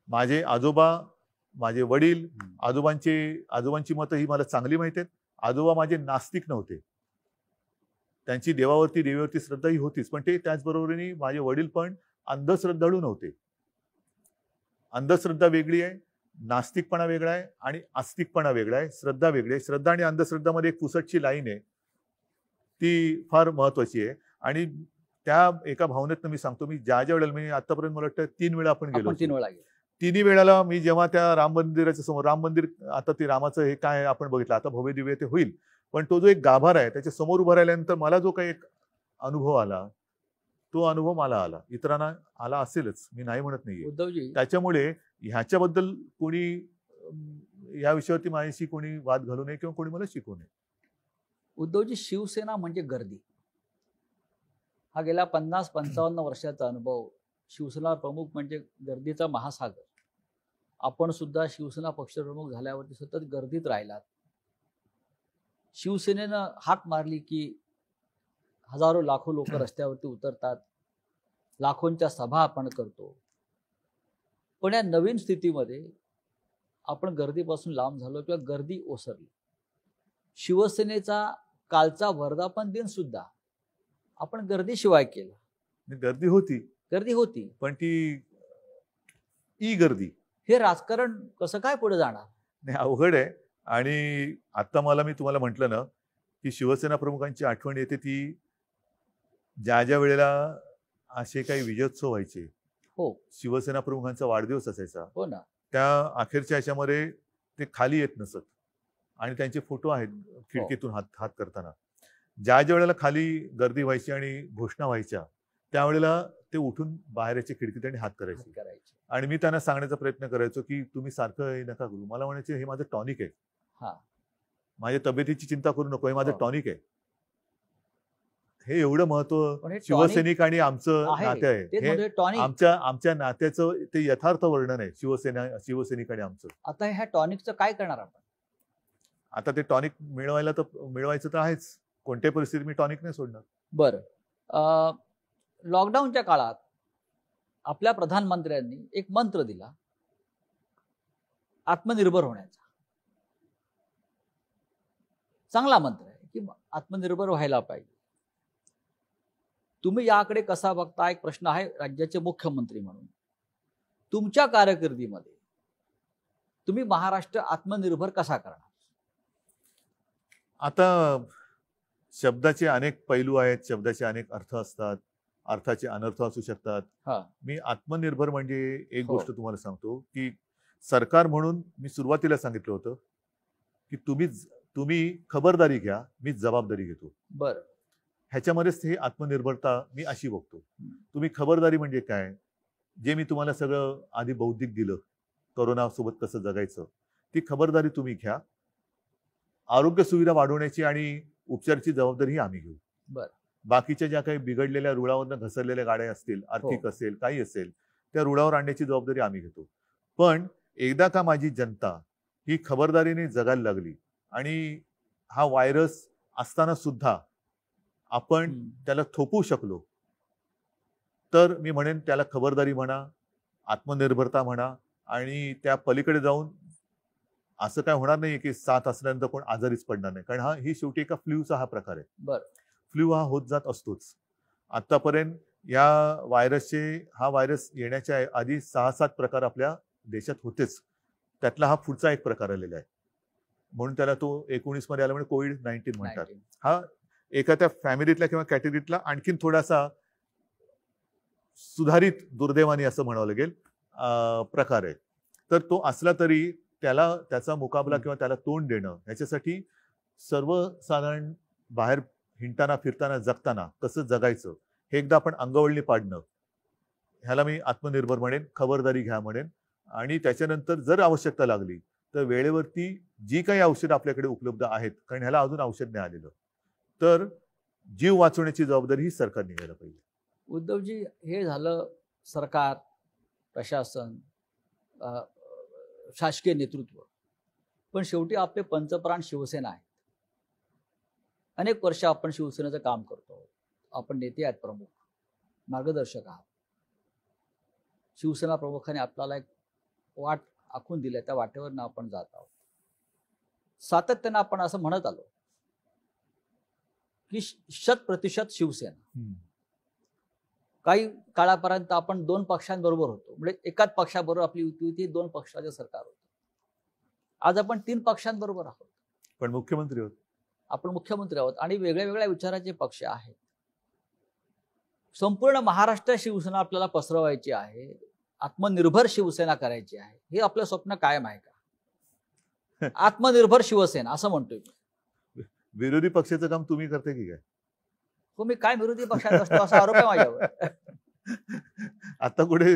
माझे आजोबा, माझे वडील, आजोबांची मतं ही मला चांगली माहिती आहेत. आजोबा माझे नास्तिक नव्हते. त्यांची देवावरती श्रद्धा ही होतीच. पण ते त्याचबरोबरीने माझे वडील पण अंधश्रद्धाळू नव्हते. अंधश्रद्धा वेगळी आहे, नास्तिकपणा वेगळा आहे आणि आस्तिकपणा वेगळा आहे, श्रद्धा वेगळी आहे. श्रद्धा आणि अंधश्रद्धामध्ये एक पुसटची लाईन आहे, ती फार महत्वाची आहे. आणि त्या एका भावनेतनं मी सांगतो, मी ज्या वेळेला, मी आतापर्यंत मला वाटतं 3 वेळा आपण गेलो. 3 वेळा गेलो. तिन्ही वेळेला मी जेव्हा त्या राम मंदिराच्या समोर, राम मंदिर आता ते रामाचं हे काय आपण बघितलं, आता भव्य दिव्य ते होईल, पण तो जो एक गाभारा आहे त्याच्या समोर उभं राहिल्यानंतर मला जो काही एक अनुभव आला, तो अनुभव मला आला, इतरांना आला असेलच, मी नाही म्हणत नाहीये. उद्धवजी, त्याच्यामुळे ह्याच्याबद्दल कोणी या विषयावरती माझ्याशी कोणी वाद घालू नये किंवा कोणी मला शिकवू नये. उद्धवजी, शिवसेना म्हणजे गर्दी. हा गेल्या 50-55 वर्षाचा अनुभव. शिवसेना प्रमुख म्हणजे गर्दीचा महासागर. आपण सुद्धा शिवसेना पक्षप्रमुख झाल्यावरती सतत गर्दीत राहिलात. शिवसेनेनं हाक मारली की हजारो लाखो लोक रस्त्यावरती उतरतात, लाखोंच्या सभा आपण करतो. पण या नवीन स्थितीमध्ये आपण गर्दीपासून लांब झालो किंवा गर्दी ओसरली. शिवसेनेचा कालचा वर्धापन दिन सुद्धा आपण गर्दीशिवाय केला. गर्दी होती पण ती ई गर्दी. हे राजकारण कसं काय पुढे जाणार? नाही, अवघड आहे. आणि आता मी तुम्हाला म्हटलं ना की शिवसेना प्रमुखांची आठवण येते ती ज्या वेळेला असे काही विजयोत्सव व्हायचे. हो, शिवसेना प्रमुखांचा वाढदिवस असायचा. हो ना. त्या अखेरच्या ह्याच्यामध्ये ते खाली येत नसत आणि त्यांचे फोटो आहेत खिडकीतून हात करताना. ज्या वेळेला खाली गर्दी व्हायची आणि घोषणा व्हायच्या त्यावेळेला ते उठून बाहेर याचे खिडकीत आणि हात करायचे. आणि मी त्यांना सांगण्याचा प्रयत्न करायचो की तुम्ही सारखं हे नका करू. मला म्हणायचे हे माझं टॉनिक आहे, माझ्या तब्येतीची चिंता करू नको, हे माझं टॉनिक आहे. हे एवढं महत्व शिवसैनिक आणि आमचं नाते आहे. आमच्या नात्याचं ते यथार्थ वर्णन आहे शिवसैनिक आणि आमचं. आता ह्या टॉनिकचं काय करणार आपण? आता ते टॉनिक मिळवायचं तर आहेच. कोणत्याही परिस्थितीत मी टॉनिक नाही सोडणार. बरं, लॉकडाऊनच्या काळात आपल्या प्रधानमंत्र्यांनी एक मंत्र दिला आत्मनिर्भर होण्याचा. चांगला मंत्र आहे की आत्मनिर्भर व्हायला पाहिजे. तुम्ही याकडे कसा बघता? एक प्रश्न आहे राज्याचे मुख्यमंत्री म्हणून. तुमच्या कारकिर्दीमध्ये तुम्ही महाराष्ट्र आत्मनिर्भर कसा करणार? आता शब्दाचे अनेक पैलू आहेत, शब्दाचे अनेक अर्थ असतात, अर्थाचे अनर्थ असू शकतात. हा मी आत्मनिर्भर म्हणजे एक हो. गोष्ट तुम्हाला सांगतो की सरकार म्हणून मी सुरुवातीला सांगितलं होतं की तुम्ही खबरदारी घ्या, मी जबाबदारी घेतो. बरं. ह्याच्यामध्येच ही आत्मनिर्भरता मी अशी बघतो. तुम्ही खबरदारी म्हणजे काय, जे मी तुम्हाला सगळं आधी बौद्धिक दिलं, कोरोना सोबत कसं जगायचं, ती खबरदारी तुम्ही घ्या. आरोग्य सुविधा वाढवण्याची आणि उपचाराची जबाबदारी ही आम्ही घेऊ. बरं. बाकीच्या ज्या काही बिघडलेल्या रुळावरनं घसरलेल्या गाड्या असतील, आर्थिक असेल, काही असेल, त्या रुळावर आणण्याची जबाबदारी आम्ही घेतो. पण एकदा का माझी जनता ही खबरदारीने जगायला लागली आणि हा व्हायरस असताना सुद्धा आपण त्याला थोपवू शकलो, तर मी म्हणेन त्याला खबरदारी म्हणा, आत्मनिर्भरता म्हणा, आणि त्या पलीकडे जाऊन असं काय होणार नाही की 7 असल्यानंतर कोण आजारीच पडणार नाही. कारण ही शेवटी एका फ्ल्यूचा हा प्रकार आहे. बरं. फ्ल्यू हा होत जात असतोच. आतापर्यंत या हा व्हायरस येण्याच्या आधी 6-7 प्रकार आपल्या देशात होतेच. त्यातला हा पुढचा एक प्रकार आलेला आहे. म्हणून त्याला तो 19 मध्ये आला म्हणजे कोविड-19 म्हणतात. हा एखाद्या फॅमिलीतल्या किंवा कॅटेगरीतला आणखीन थोडासा सुधारित, दुर्दैवाने असं म्हणावं लागेल, प्रकार आहे. तर तो असला तरी त्याचा मुकाबला किंवा त्याला तोंड देणं, ह्याच्यासाठी सर्वसाधारण बाहेर हिंडताना, फिरताना, जगताना कसं जगायचं हे एकदा आपण अंगवळणी पाडणं, ह्याला मी आत्मनिर्भर म्हणेन, खबरदारी घ्या म्हणेन. आणि त्याच्यानंतर जर आवश्यकता लागली तर वेळेवरती जी काही औषधं आपल्याकडे उपलब्ध आहेत, कारण ह्याला अजून औषध नाही आलेलं, तर जीव वाचवण्याची जबाबदारी ही सरकारने घ्यायला पाहिजे. उद्धवजी, हे झालं सरकार, प्रशासन, शासकीय नेतृत्व. पण शेवटी आपले पंचप्राण शिवसेना आहे. अनेक वर्ष आपण शिवसेनेचं काम करतो. आपण नेते आहेत, प्रमुख मार्गदर्शक आहात. शिवसेना प्रमुखाने आपल्याला एक वाट आखून दिल्या, त्या वाटेवरनं आपण जात आहोत. सातत्यानं आपण असं म्हणत आलो की 100% शिवसेना. काही काळापर्यंत आपण 2 पक्षांबरोबर होतो, म्हणजे एकाच पक्षाबरोबर आपली युती होती, 2 पक्षाचे सरकार होतं. आज आपण 3 पक्षांबरोबर आहोत, पण मुख्यमंत्री आहोत. आपण मुख्यमंत्री आहोत आणि वेगळ्या वेगळ्या विचाराचे पक्ष आहेत. संपूर्ण महाराष्ट्र शिवसेना आपल्याला पसरवायची आहे, आत्मनिर्भर शिवसेना करायची आहे. हे आपलं स्वप्न कायम आहे का? आत्मनिर्भर शिवसेना असं म्हणतोय मी. विरोधी पक्षाचं काम तुम्ही करते की काय? हो, मी काय विरोधी पक्षात असतो असा आरोप आहे माझ्यावर. आता कुठे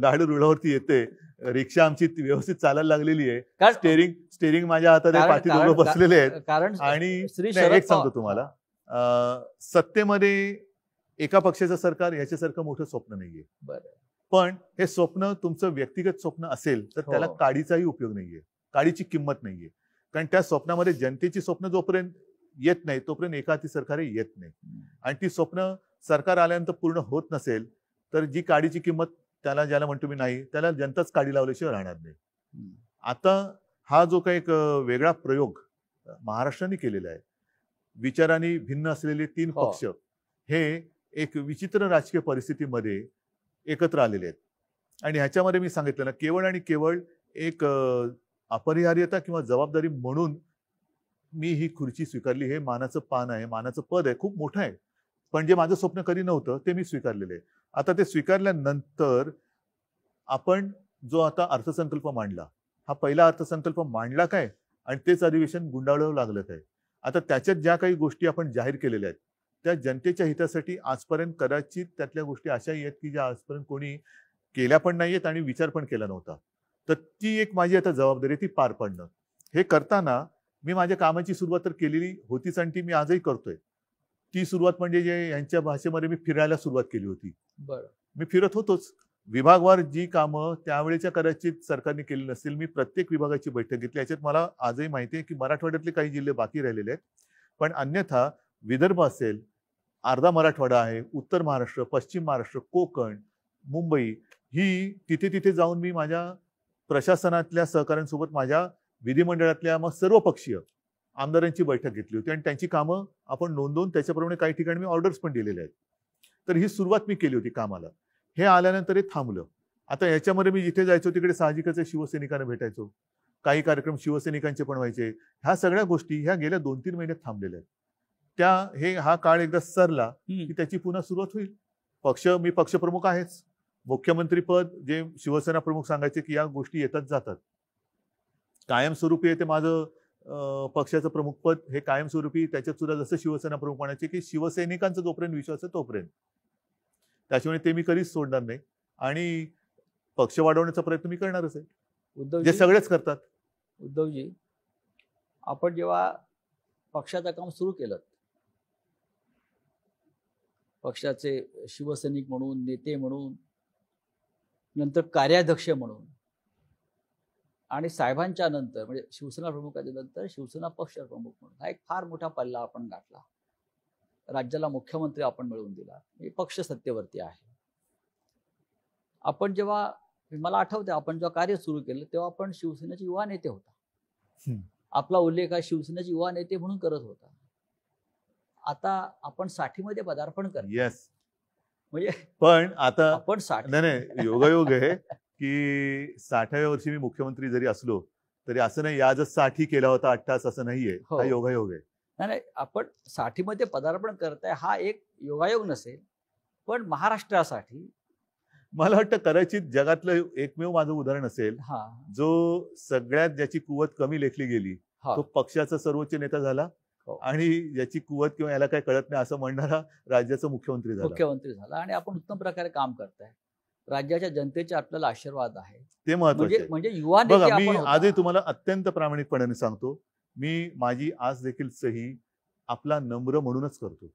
गाडी रुळावरती येते, रिक्षा आमची व्यवस्थित चालायला लागलेली आहे, कारण स्टेरिंग माझ्या हातात आहे, पाठी दोघं बसलेले आहेत. कारण आणि श्री नाही, शरद एक सांगतो तुम्हाला, सत्तेमध्ये एका पक्षाचं सरकार याच्यासारखं मोठं स्वप्न नाहीये. बरं. पण हे स्वप्न तुमचं व्यक्तिगत स्वप्न असेल तर त्याला हो. काडीचाही उपयोग नाहीये, काडीची किंमत नाहीये. कारण त्या स्वप्नामध्ये जनतेची स्वप्न जोपर्यंत येत नाही तोपर्यंत एकाती सरकार येत नाही. आणि ती स्वप्न सरकार आल्यानंतर पूर्ण होत नसेल तर जी काडीची किंमत ज्याला म्हणतो मी नाही, त्याला जनताच काडी लावल्याशिवाय राहणार नाही. आता हा जो काही एक वेगळा प्रयोग महाराष्ट्राने केलेला आहे, विचारांनी भिन्न असलेले 3 हो. पक्ष हे एक विचित्र राजकीय परिस्थितीमध्ये एकत्र आलेले आहेत. आणि ह्याच्यामध्ये मी सांगितलं ना, केवळ आणि केवळ एक अपरिहार्यता किंवा जबाबदारी म्हणून मी ही खुर्ची स्वीकारली. हे मानाचं पान आहे, मानाचं पद आहे, खूप मोठं आहे. पण जे माझं स्वप्न कधी नव्हतं ते मी स्वीकारलेलं आहे. आता ते स्वीकारल्यानंतर आपण जो आता अर्थसंकल्प मांडला, हा पहिला अर्थसंकल्प मांडला काय आणि तेच अधिवेशन गुंडाळू लागलं काय. आता त्याच्यात ज्या काही गोष्टी आपण जाहीर केलेल्या आहेत त्या जनतेच्या हितासाठी आजपर्यंत कदाचित त्यातल्या गोष्टी अशाही आहेत की ज्या आजपर्यंत कोणी केल्या पण नाहीयेत आणि विचार पण केला नव्हता. तर ती एक माझी आता जबाबदारी ती पार पाडणं. हे करताना मी माझ्या कामाची सुरुवात तर केलेली होतीच आणि ती मी आजही करतोय. ती सुरुवात म्हणजे जे यांच्या भाषेमध्ये मी फिरायला सुरुवात केली होती. बरं. मी फिरत होतोच. विभागवार जी कामं त्यावेळेच्या कदाचित सरकारने केली नसतील, मी प्रत्येक विभागाची बैठक घेतली. याच्यात मला आजही माहिती आहे की मराठवाड्यातले काही जिल्हे बाकी राहिलेले आहेत, पण अन्यथा विदर्भ असेल, अर्धा मराठवाडा आहे, उत्तर महाराष्ट्र, पश्चिम महाराष्ट्र, कोकण, मुंबई, ही तिथे जाऊन मी माझ्या प्रशासनातल्या सहकाऱ्यांसोबत माझ्या विधिमंडळातल्या मग सर्व पक्षीय आमदारांची बैठक घेतली होती आणि त्यांची कामं आपण नोंदवून त्याच्याप्रमाणे काही ठिकाणी मी ऑर्डर्स पण दिलेले आहेत. तर ही सुरुवात मी केली होती कामाला. हे आल्यानंतर हे थांबलं. आता याच्यामध्ये मी जिथे जायचो तिकडे साहजिकच शिवसैनिकांना भेटायचो, काही कार्यक्रम शिवसैनिकांचे पण व्हायचे. ह्या सगळ्या गोष्टी ह्या गेल्या 2-3 महिन्यात थांबलेल्या आहेत. हा काळ एकदा सरला हम्म. की त्याची पुन्हा सुरुवात होईल. मी पक्षप्रमुख आहेच. मुख्यमंत्री पद जे शिवसेना प्रमुख सांगायचे की या गोष्टी येतात जातात. कायमस्वरूपी आहे ते माझं पक्षाचं प्रमुख पद हे कायमस्वरूपी. त्याच्यात सुद्धा जसं शिवसेना प्रमुख म्हणायचे की शिवसैनिकांचा जोपर्यंत विश्वास आहे तोपर्यंत, त्याच्यामुळे ते मी कधीच सोडणार नाही आणि पक्ष वाढवण्याचा प्रयत्न मी करणारच आहे, जे उद्धवजी सगळेच करतात. उद्धवजी, आपण जेव्हा पक्षाचं काम सुरू केलं, पक्षाचे शिवसैनिक म्हणून, नेते म्हणून, नंतर कार्याध्यक्ष म्हणून, आणि साहेबांच्या नंतर म्हणजे शिवसेना प्रमुखाच्या नंतर शिवसेना पक्ष प्रमुख म्हणून हा एक फार मोठा पल्ला आपण गाठला. राज्याला मुख्यमंत्री आपण मिळवून दिला. पक्ष सत्तेवरती आहे. आपण जेव्हा, मला आठवते आपण जेव्हा कार्य सुरू केलं तेव्हा आपण शिवसेनेचे युवा नेते होता. आपला उल्लेख हा शिवसेनेचे युवा नेते म्हणून करत होता. आता आपण 60 मध्ये पदार्पण करतो. येस, म्हणजे पण आता आपण 60 नाही योगायोग आहे की 60व्या वर्षी मी मुख्यमंत्री जरी असलो तरी असं नाही आजच 60 केला होता 88 असं नाहीये. हा योगायोग आहे. नाही, आपण 60 मध्ये पदार्पण करताय हा एक योगायोग नसेल, पण महाराष्ट्रासाठी मला वाटतं कदाचित जगातलं एकमेव माझं उदाहरण असेल जो सगळ्यात ज्याची कुवत कमी लेखली गेली तो पक्षाचा सर्वोच्च नेता झाला आणि ज्याची कुवत किंवा याला काय कळत नाही असं म्हणणारा राज्याचा मुख्यमंत्री झाला. आणि आपण उत्तम प्रकारे काम करताय. राज्याच्या जनतेचे आपल्याला आशीर्वाद आहे, ते महत्त्वाचे. म्हणजे युवा बघा, नेते मी आपण होता. आजही तुम्हाला अत्यंत प्रामाणिकपणाने सांगतो, मी माझी आज देखील सही आपला नम्र म्हणूनच करतो.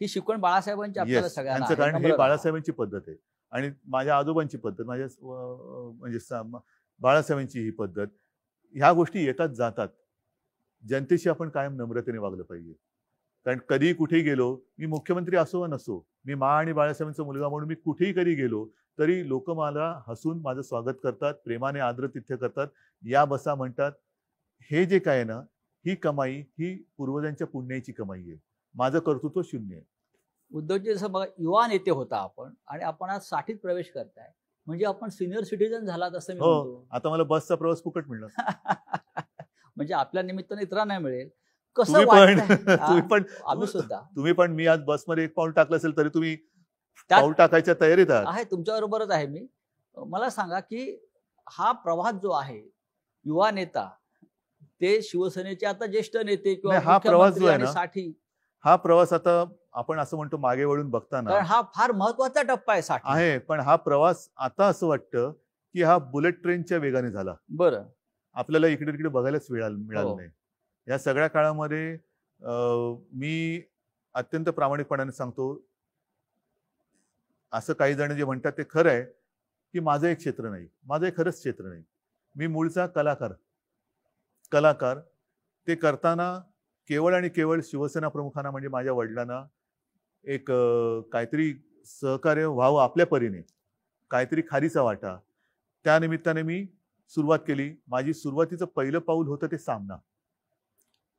ही शिकवण बाळासाहेबांची आपल्याला सगळ्यांना आहे. कारण हे बाळासाहेबांची पद्धत आहे आणि माझ्या आजोबांची पद्धत, माझ्या म्हणजे बाळासाहेबांची ही पद्धत. ह्या गोष्टी येतात जातात. जनतेशी आपण कायम नम्रतेने वागलं पाहिजे. कारण कधी कुठेही गेलो, मी मुख्यमंत्री असो वा नसो, मी आणि बाळासाहेबांचा मुलगा म्हणून मी कुठेही कधी गेलो तरी लोक मला हसून माझं स्वागत करतात, प्रेमाने आदरातिथ्य करतात, या बसा म्हणतात. हे जे काय ना, ही कमाई ही पूर्वजांच्या पुण्याची कमाई आहे. माझं कर्तृत्व शून्य आहे. उद्धवजी, जसं बघा युवा नेते होता आपण आणि आपण आज 60त प्रवेश करताय, म्हणजे आपण सिनियर सिटीजन झालात असं मी म्हणतो. आता मला बसचा प्रवास फुकट मिळणार. म्हणजे आपल्या निमित्ताने इतरांना मिळेल. कसं तुम्ही पण मी आज बसमध्ये एक पाऊल टाकलं असेल तरी तुम्ही पाऊल टाकायच्या तयारीत आहे. तुमच्या बरोबरच आहे मी. मला सांगा की हा प्रवास जो आहे युवा नेता ते शिवसेनेचे आता ज्येष्ठ नेते किंवा हा प्रवास जो आहे ना, 60 हा प्रवास आता आपण असं म्हणतो मागे वळून बघताना हा फार महत्वाचा टप्पा आहे 60 आहे. पण हा प्रवास आता असं वाटतं की हा बुलेट ट्रेनच्या वेगाने झाला. बरं, आपल्याला इकडे तिकडे बघायलाच मिळालं नाही. या सगळ्या काळामध्ये मी अत्यंत प्रामाणिकपणाने सांगतो, असं काही जण जे म्हणतात ते खरं आहे की माझं एक क्षेत्र नाही, माझं एक खरंच क्षेत्र नाही. मी मूळचा कलाकार. ते करताना केवळ आणि केवळ शिवसेना प्रमुखांना म्हणजे माझ्या वडिलांना एक काहीतरी सहकार्य व्हावं आपल्या परीने, काहीतरी खारीचा वाटा, त्या निमित्ताने मी सुरुवात केली. माझी सुरुवातीचं पहिलं पाऊल होतं ते सामना.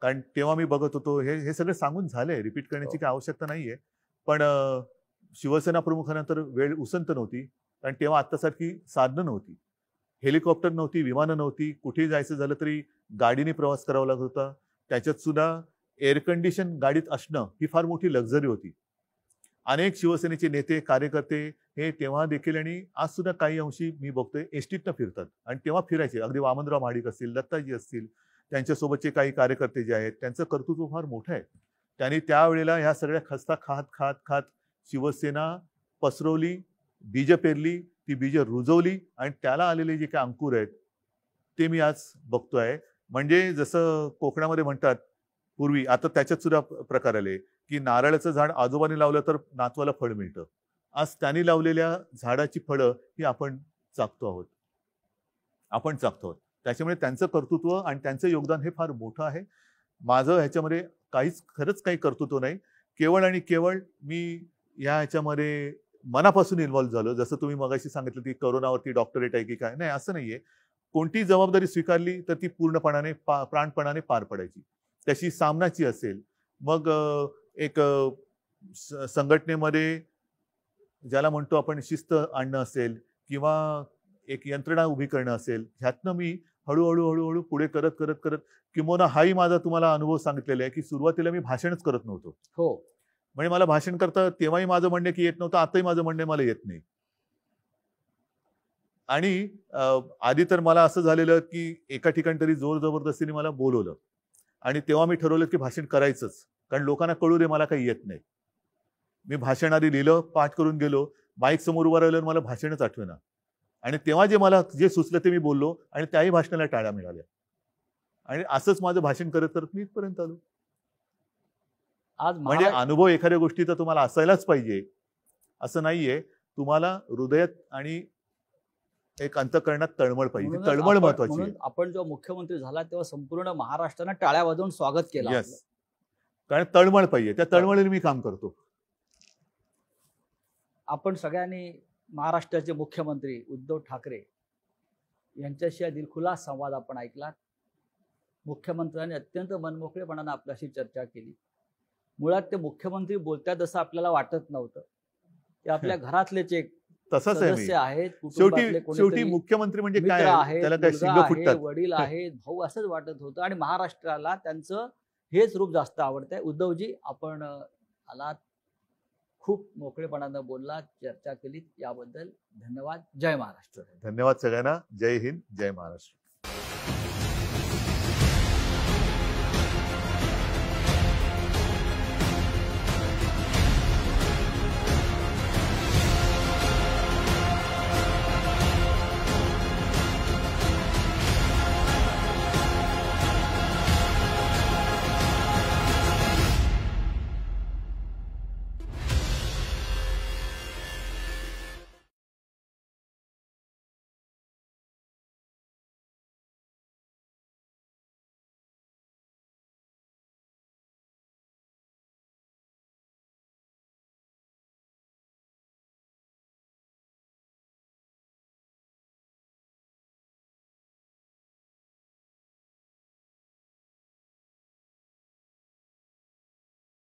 कारण तेव्हा मी बघत होतो, हे सगळं सांगून झालंय, रिपीट करण्याची काही आवश्यकता नाहीये. पण शिवसेना प्रमुखांना तर वेळ उसंत नव्हती, कारण तेव्हा आत्तासारखी साधनं नव्हती, हेलिकॉप्टर नव्हती, विमानं नव्हती. कुठेही जायचं झालं तरी गाडीने प्रवास करावा लागत होता. त्याच्यात सुद्धा एअर कंडिशन गाडीत असणं ही फार मोठी लक्झरी होती. अनेक शिवसेनेचे नेते कार्यकर्ते हे तेव्हा देखील आणि आज सुद्धा काही अंशी मी बघतोय एसटीतनं फिरतात. आणि तेव्हा फिरायचे, अगदी वामनराव महाडिक असतील, दत्ताजी असतील, त्यांच्यासोबतचे काही कार्यकर्ते जे आहेत त्यांचं कर्तृत्व फार मोठं आहे. त्यांनी त्यावेळेला ह्या सगळ्या खस्ता खात शिवसेना पसरवली, बीज पेरली, ती बीज रुजवली आणि त्याला आलेले जे काही अंकुर आहेत ते मी आज बघतोय. म्हणजे जसं कोकणामध्ये म्हणतात पूर्वी, आता त्याच्यात सुद्धा प्रकार आले की नारळाचं झाड आजोबाने लावलं तर नातवाला फळ मिळतं. आज त्यांनी लावलेल्या झाडाची फळं ही आपण चाखतो आहोत. त्याच्यामुळे त्यांचं कर्तृत्व आणि त्यांचं योगदान हे फार मोठं आहे. माझं ह्याच्यामध्ये खरंच काही कर्तृत्व नाही. केवळ आणि केवळ मी ह्याच्यामध्ये मनापासून इन्व्हॉल्व्ह झालो. जसं तुम्ही मगाशी सांगितलं की कोरोनावरती डॉक्टरेट आहे की काय, नाही असं नाहीये. कोणती जबाबदारी स्वीकारली तर ती पूर्णपणाने प्राणपणाने पार पडायची. त्याची सामनाची असेल, मग एक संघटनेमध्ये ज्याला म्हणतो आपण शिस्त आणणं असेल किंवा एक यंत्रणा उभी करणं असेल, ह्यातनं मी हळूहळू हळूहळू पुढे करत करत करत, किंबहुना हाही माझा तुम्हाला अनुभव सांगितलेला आहे की सुरुवातीला मी भाषणच करत नव्हतो. हो. म्हणजे मला भाषण करता तेव्हाही माझं म्हणणं की येत नव्हतं, आताही माझं म्हणणं मला येत नाही. आणि आधी तर मला असं झालेलं की एका ठिकाणी तरी जोर जबरदस्तीने मला बोलवलं आणि तेव्हा मी ठरवलं की भाषण करायचंच, कारण लोकांना कळू दे मला काही येत नाही. मी भाषण आधी लिहिलं, पाठ करून गेलो, माईक समोर उभं राहिल्यावर मला भाषणच आठवेना. आणि तेव्हा मला जे सुचलं ते मी बोललो आणि त्याही भाषणाला टाळ्या मिळाल्या. आणि असंच माझं भाषण करत करत मी इथपर्यंत आलो. आज म्हणजे अनुभव एखाद्या गोष्टीचा तुम्हाला असायलाच पाहिजे असं नाहीये. तुम्हाला हृदयात आणि एक अंतःकरणात तळमळ पाहिजे. ती तळमळ महत्वाची आहे. म्हणून आपण जेव्हा मुख्यमंत्री झाला तेव्हा संपूर्ण महाराष्ट्रानं टाळ्या वाजवून स्वागत केलं आपलं. येस, कारण तळमळ पाहिजे. त्या तळमळीने मी काम करतो. आपण सगळ्यांनी महाराष्ट्राचे मुख्यमंत्री उद्धव ठाकरे यांच्याशी दिलखुलास संवाद आपण ऐकला. मुख्यमंत्र्यांनी अत्यंत मनमोकळेपणाने आपल्याशी चर्चा केली. मुळात ते मुख्यमंत्री बोलतात असं आपल्याला वाटत नव्हतं. ते आपल्या घरातलेच एक तसंच आहे मी. सदस्य आहेत, शेवटी कुटुंबातले मुख्यमंत्री म्हणजे मित्र काय, आहेत, त्याला काय मुलगा शिंग आहे, फुटतात. वडील आहेत, भाऊ असंच वाटत होतं. आणि महाराष्ट्राला त्यांचं हेच रूप जास्त आवडतंय. उद्धवजी, आपण आलात, खूप मोकळेपणानं बोललात, चर्चा केली, याबद्दल धन्यवाद. जय महाराष्ट्र. धन्यवाद सगळ्यांना. जय हिंद, जय महाराष्ट्र.